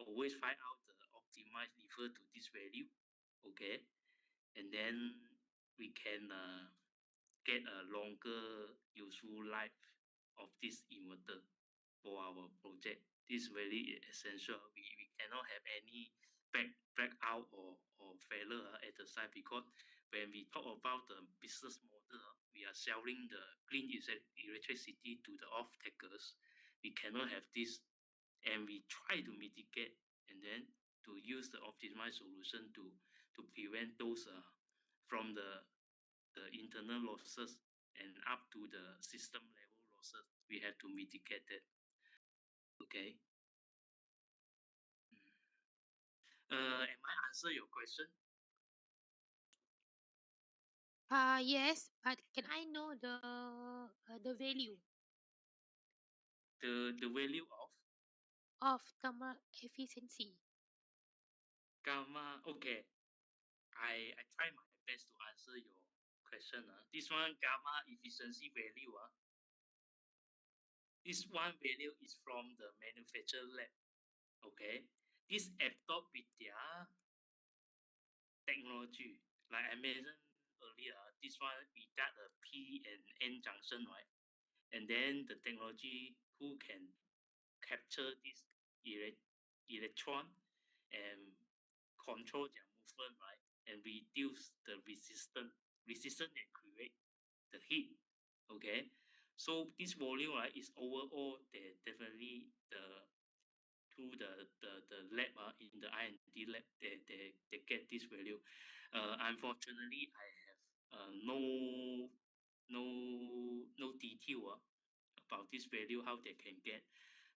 always find out the optimized refer to this value, okay, and then we can get a longer useful life of this inverter for our project. This is very essential. We cannot have any back out or failure at the site because when we talk about the business model, we are selling the green electricity to the off-takers. We cannot have this, and we try to mitigate and then to use the optimized solution to prevent those from the internal losses and up to the system level losses. We have to mitigate that. Okay. Am I answer your question? Yes, but can I know the value The value of thermal efficiency? gamma. Okay. I try my best to answer your question. This one gamma efficiency value. This one value is from the manufacturer lab. Okay. This adopt with their technology. Like I mentioned earlier, this one we got a P and N junction, right? And then the technology who can capture this electron and control their movement, right? And reduce the resistance and create the heat. Okay. So this volume, right, is overall definitely through the lab in the R&D lab they get this value. Unfortunately, I have no detail about this value how they can get,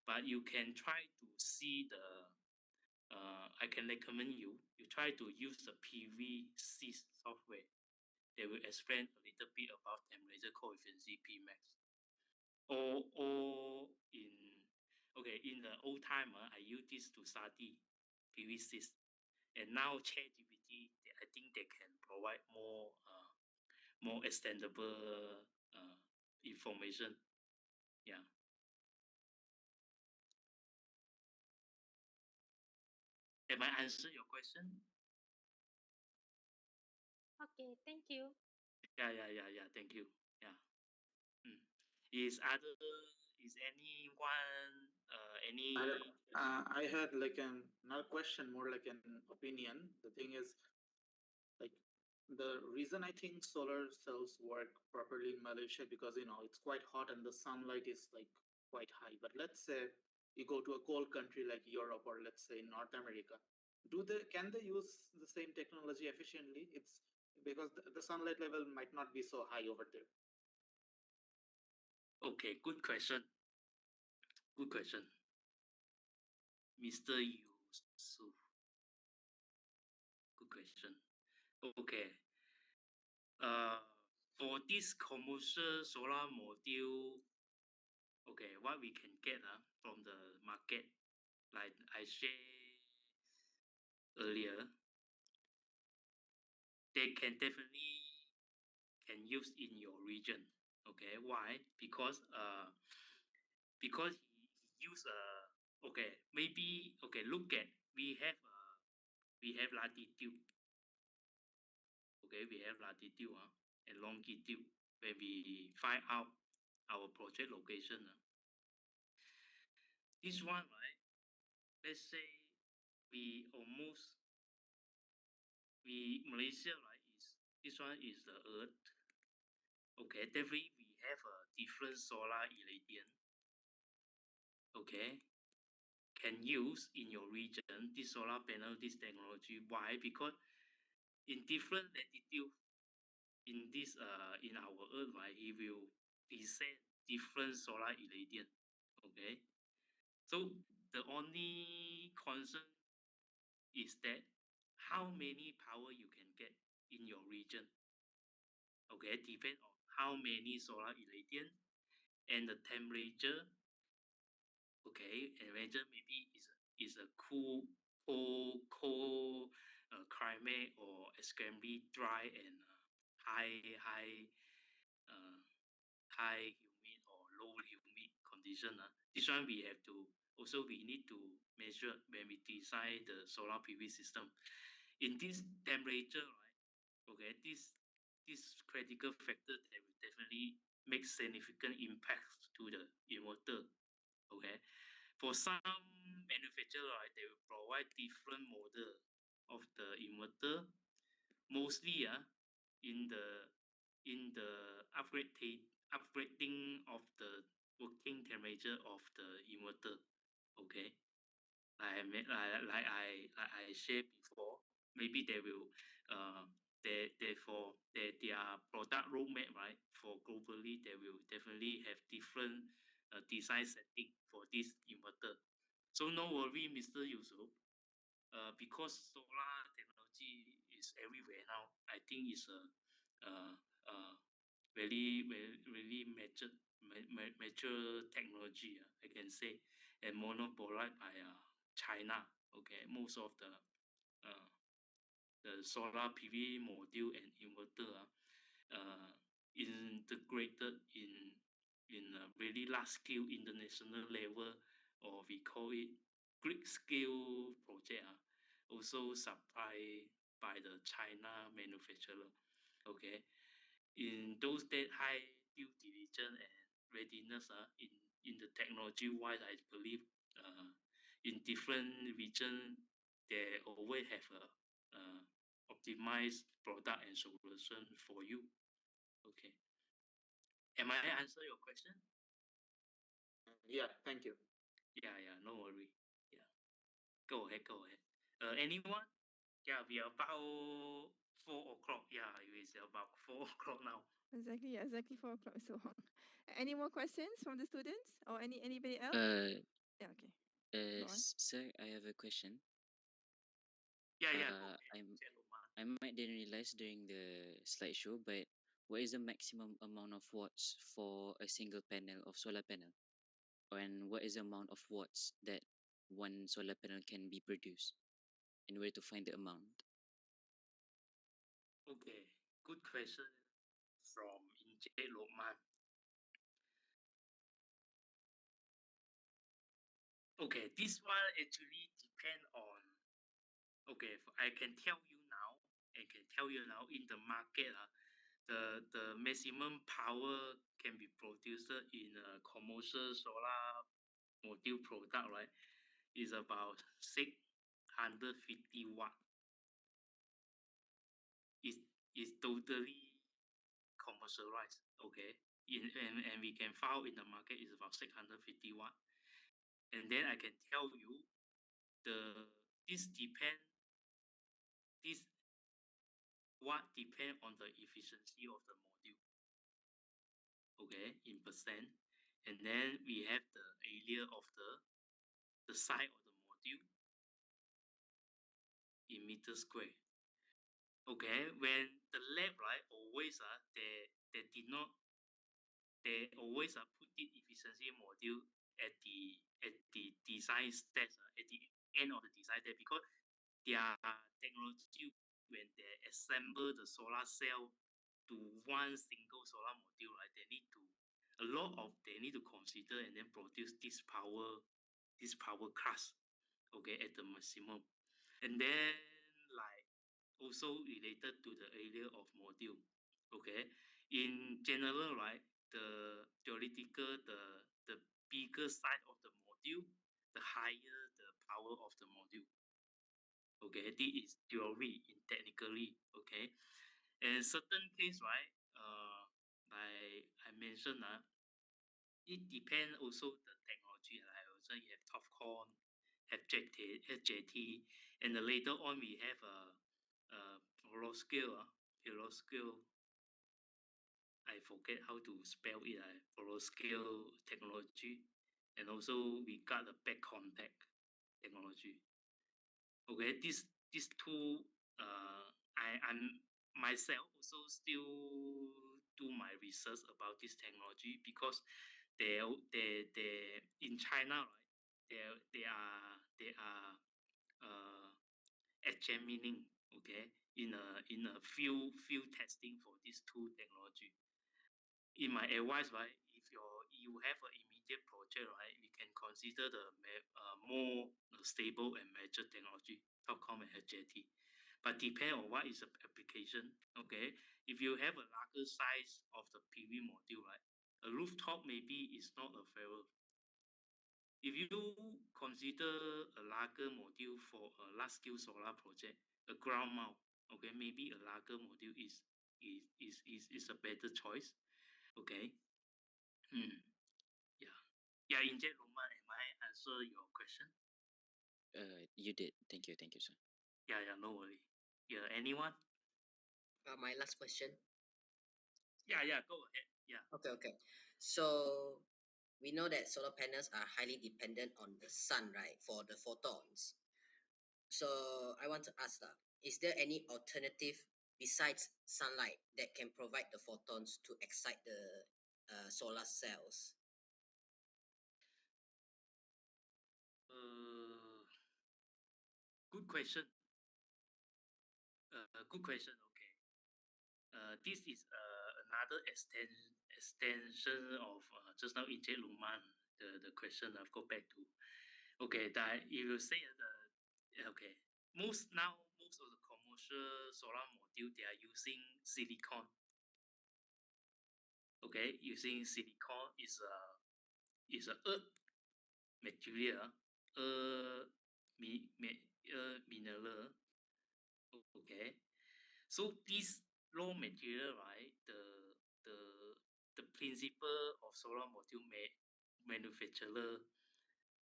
but you can try to see the. I can recommend you try to use the PVC software. They will explain a little bit about temperature coefficient Pmax. Or in the old time, I use this to study PVC, and now ChatGPT, I think they can provide more extendable information. Yeah. Am I answer your question? Okay, thank you. Yeah. Thank you. Yeah. Mm. Is anyone any I had like not a question, more like an opinion. The thing is, like, the reason I think solar cells work properly in Malaysia because it's quite hot and the sunlight is like quite high. But let's say you go to a cold country like Europe or let's say North America, can they use the same technology efficiently? It's because the sunlight level might not be so high over there. Okay, good question. Good question. Mr. Yusuf. Good question. Okay. Uh, for this commercial solar module, okay, what we can get from the market, like I shared earlier, they can definitely can use in your region. Okay, why? Because he use okay, maybe okay, look at we have latitude. Okay, we have latitude and longitude when we find out our project location. This one, right? Let's say we almost we Malaysia, right? Is this one is the Earth. Okay, definitely we have a different solar irradiance. Okay, can use in your region this solar panel, this technology. Why? Because in different latitude in this in our Earth, right, it will present different solar irradiance. Okay, so the only concern is that how many power you can get in your region. Okay, depend on how many solar irradiance and the temperature. Okay, and temperature maybe is a cold climate or extremely dry and high uh, high humid or low humid condition. This one we have to also we need to measure when we design the solar PV system. In this temperature, right? Okay, this critical factor that will definitely make significant impacts to the inverter. Okay, for some manufacturer, right, they will provide different model of the inverter. Mostly, in the upgrading of the working temperature of the inverter. Okay, like I shared before, maybe they will for their product roadmap, right? For globally, they will definitely have different design setting for this inverter. So no worry, Mr. Yusuf. Because solar technology is everywhere now. I think it's a uh, uh, really mature technology. I can say, and monopolized by China. Okay, most of uh, the solar PV module and inverter integrated in a very large scale international level, or we call it great scale project. Also supplied by the China manufacturer. Okay, in those that high due diligence and readiness in the technology wise, I believe in different region they always have a optimized product and solution for you. Okay, am I answer your question? Yeah, thank you. Yeah, no worry. Yeah, go ahead, go ahead. Anyone? Yeah, we are about 4 o'clock. Yeah, it is about 4 o'clock now. Exactly, yeah, exactly 4 o'clock. So, any more questions from the students or anybody else? Yeah, okay. Go on. Sir, I have a question. Yeah, go Uh, ahead. I'm Cik Lukman. I might didn't realize during the slideshow, but what is the maximum amount of watts for a single panel of solar panel? And what is the amount of watts that one solar panel can be produced? And where to find the amount? Okay, good question from Encik Lukman. Okay, this one actually depend on. Okay, I can tell you now. I can tell you now in the market, the maximum power can be produced in a commercial solar module product, right? Is about 650 watt. Is totally commercialized. Okay, and we can file in the market is about 650 watt. And then I can tell you the this what depend on the efficiency of the module. Okay, in percent. And then we have the area of the size of the module in meter square. Okay, when the lab, right, always they did not they always put the efficiency module at the design stage, at the end of the design there, because their technology when they assemble the solar cell to one single solar module, right, they need to consider and then produce this power class, okay, at the maximum. And then like also related to the area of module, okay. In general, right, the theoretical, the bigger side of the module, the higher the power of the module. Okay, this is theory in technically, okay. And certain case, right, like I mentioned, it depends also the technology. Like also you have TopCon, have HJT, and then later on we have a perovskite, perovskite. I forget how to spell it. Perovskite technology, and also we got the back contact technology. Okay, these two, I'm myself also still do my research about this technology because they in China, right, they are examining, okay, in a few testing for these two technology. In my advice, right, if you have an immediate project, right, you can consider the more stable and mature technology, Telcom and HJT. But depend on what is the application. Okay, if you have a larger size of the PV module, right, a rooftop maybe is not available. If you consider a larger module for a large scale solar project, a ground mount, okay, maybe a larger module is a better choice. Okay. Hmm. Yeah. Yeah, in that, Roman, am I answer your question? You did. Thank you, sir. Yeah, no worry. Yeah, anyone? My last question. Yeah, go ahead. Yeah. Okay. So we know that solar panels are highly dependent on the sun, right, for the photons. So I want to ask, is there any alternative besides sunlight that can provide the photons to excite the solar cells? Good question. Good question. Okay. This is another extension of just now in Luman, the question I've go back to. Okay, that if you say okay, most of the commercial solar module they are using silicon. Okay, using silicon is a earth material, mineral. Okay, so this raw material, right? The the principle of solar module manufacturer,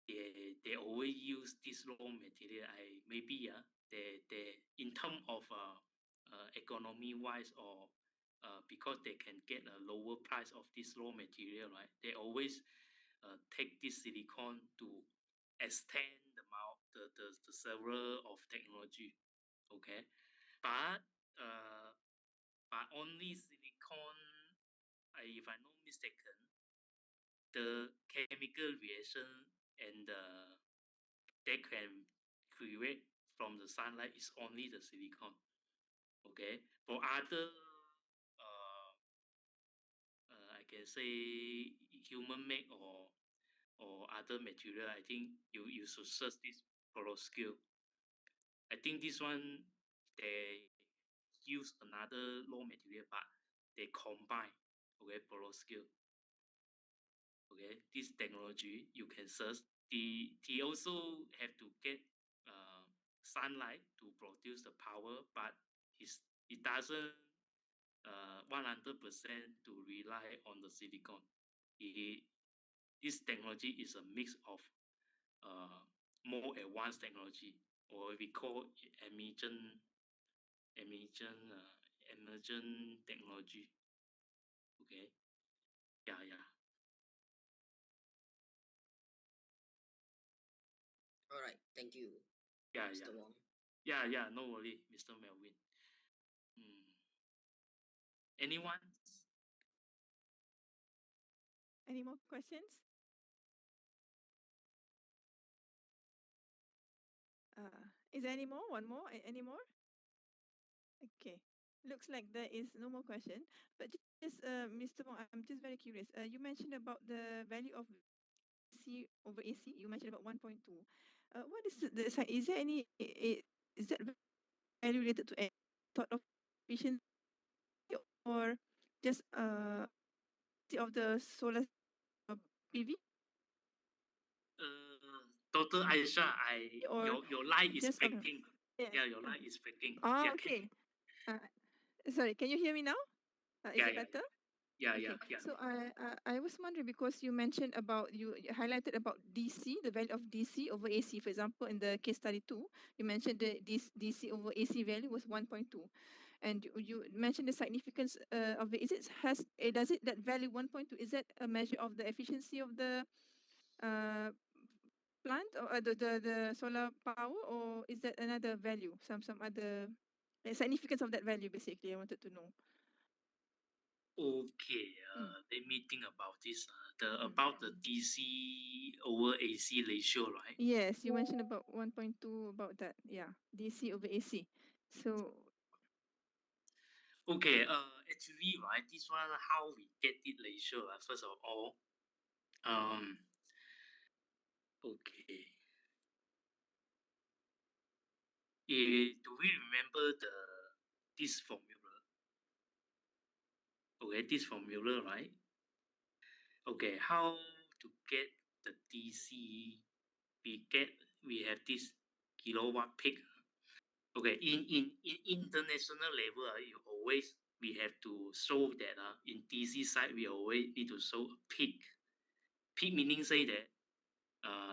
they always use this raw material. Maybe they in term of economy wise, or because they can get a lower price of this raw material, right? They always take this silicon to extend the several of technology. Okay, but uh, only silicon, if I'm not mistaken, the chemical reaction and they can create from the sunlight is only the silicon. Okay, for other I can say human made or other material, I think you should search this perovskite. I think this one they use another raw material, but they combine, okay, perovskite. Okay, this technology you can search. They also have to get sunlight to produce the power, but it doesn't 100% to rely on the silicon. This technology is a mix of uh, more advanced technology, or we call it emergent technology. Okay. Yeah. All right, thank you, Yeah. Mr. Wong. Yeah. No worry, Mr. Melvin. Hmm. Anyone? Any more questions? Is there any more? One more? Any more? Okay. looks like there is no more question. But just, Mr. Wong, I'm just very curious. You mentioned about the value of C over AC. You mentioned about 1.2. What is is there any, is that value related to any sort of efficiency or just of the solar PV Dr. Aisha, or your line is just breaking. yeah. Yeah, your line is breaking. Ah, Yeah, okay. Sorry, can you hear me now? Is yeah, it better? yeah, Okay, yeah. so I was wondering because you mentioned about you highlighted about DC, the value of DC over AC. For example, in the case study 2, you mentioned the DC over AC value was 1.2, and you mentioned the significance of it. Is it does it that value 1.2? Is that a measure of the efficiency of the uh, plant or the solar power, or is that another value? Some other significance of that value. Basically, I wanted to know. Okay, Mm. let me think about this. About the DC over AC ratio, right? Yes, you mentioned about 1.2 about that. Yeah, DC over AC. So, Okay, actually, right, this one how we get it ratio. First of all, okay, do we remember this formula? Okay, this formula, right? Okay, how to get the DC? We have this kilowatt peak. Okay, in international level, we have to show that in DC side we always need to show a peak. Peak meaning say that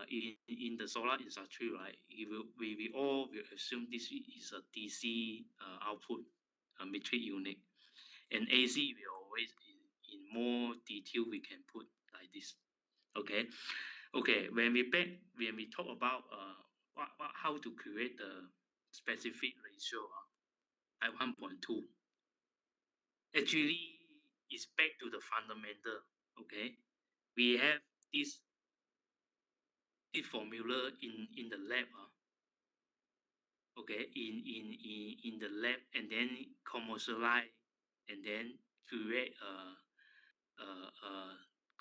in the solar industry, right? We all will assume this is a DC output, a metric unit, and AC we always in more detail we can put like this. Okay, okay. When we talk about how to create the specific ratio at 1.2, actually is back to the fundamental. Okay, we have this formula in the lab. Okay, in the lab, and then commercialize, and then create a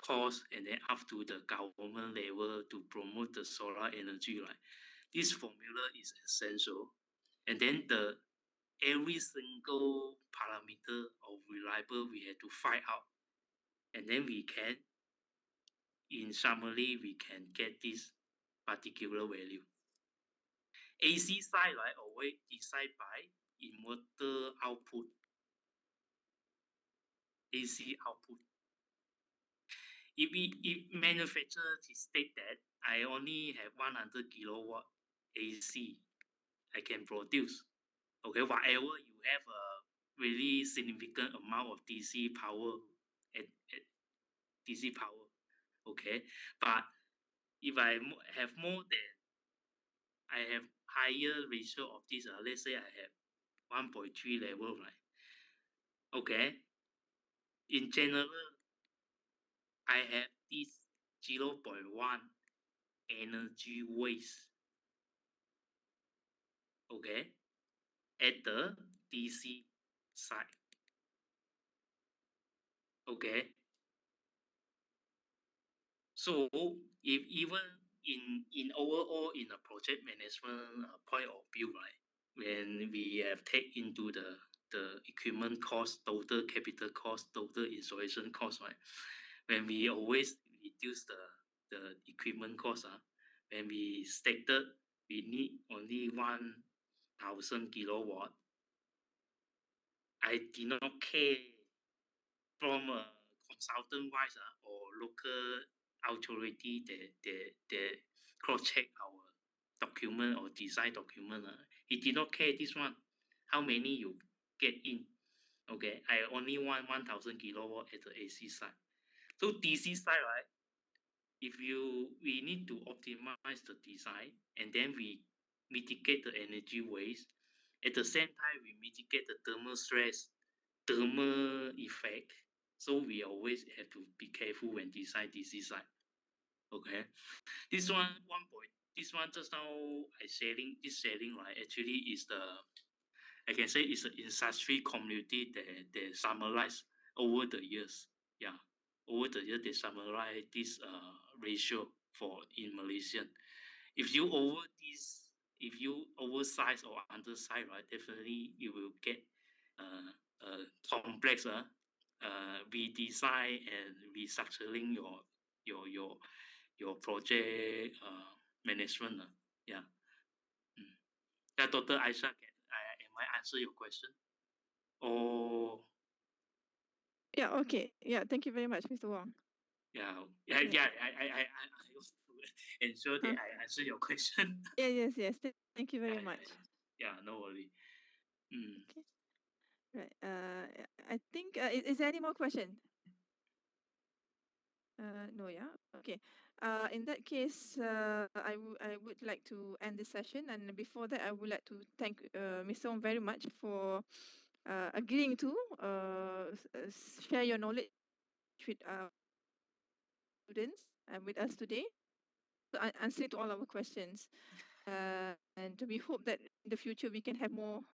course, and then up to the government level to promote the solar energy, right? This formula is essential, and then the every single parameter of reliable we have to find out, and then we can, in summary, we can get this particular value. AC side, right, always decided by inverter output, AC output. If manufacturer state that I only have 100 kilowatt AC I can produce, okay, whatever you have a really significant amount of DC power at DC power, okay, but if I have more than I have higher ratio of this, let's say I have 1.3 level, right? Okay, in general, I have this 0.1 energy waste, okay, at the DC side, okay. So if even in overall in a project management point of view, right, when we have take into the equipment cost, total capital cost, total installation cost, right, when we always reduce the equipment cost, when we stated we need only 1,000 kilowatt, I did not care from a consultant wise or local authority that cross check our document or design document. He did not care this one. How many you get in? Okay, I only want 1,000 kilowatt at the AC side. So DC side, right? If we need to optimize the design, and then we mitigate the energy waste. At the same time, we mitigate the thermal stress, thermal effect. So we always have to be careful when design DC side. Okay, this one point. This one just now I sharing. This sharing, right, actually is I can say it's an industry community that they summarize over the years. Yeah, over the years they summarize this ratio for in Malaysian. If you over this, if you oversize or undersize, right, definitely you will get complex redesign and restructuring your your your project management. Yeah. Mm. Yeah, Dr. Aisha, am I answer your question? Or Yeah, okay. Yeah, thank you very much, Mr. Wong. yeah, Yeah. I hope to ensure that Huh? I answer your question. Yeah, yes. Thank you very Yeah, much. no worry. Mm. Okay. Right. I think is there any more question? No, yeah. Okay. In that case, I would like to end the session, and before that, I would like to thank Mr. Wong very much for agreeing to share your knowledge with students and with us today, to answer to all our questions. And we hope that in the future we can have more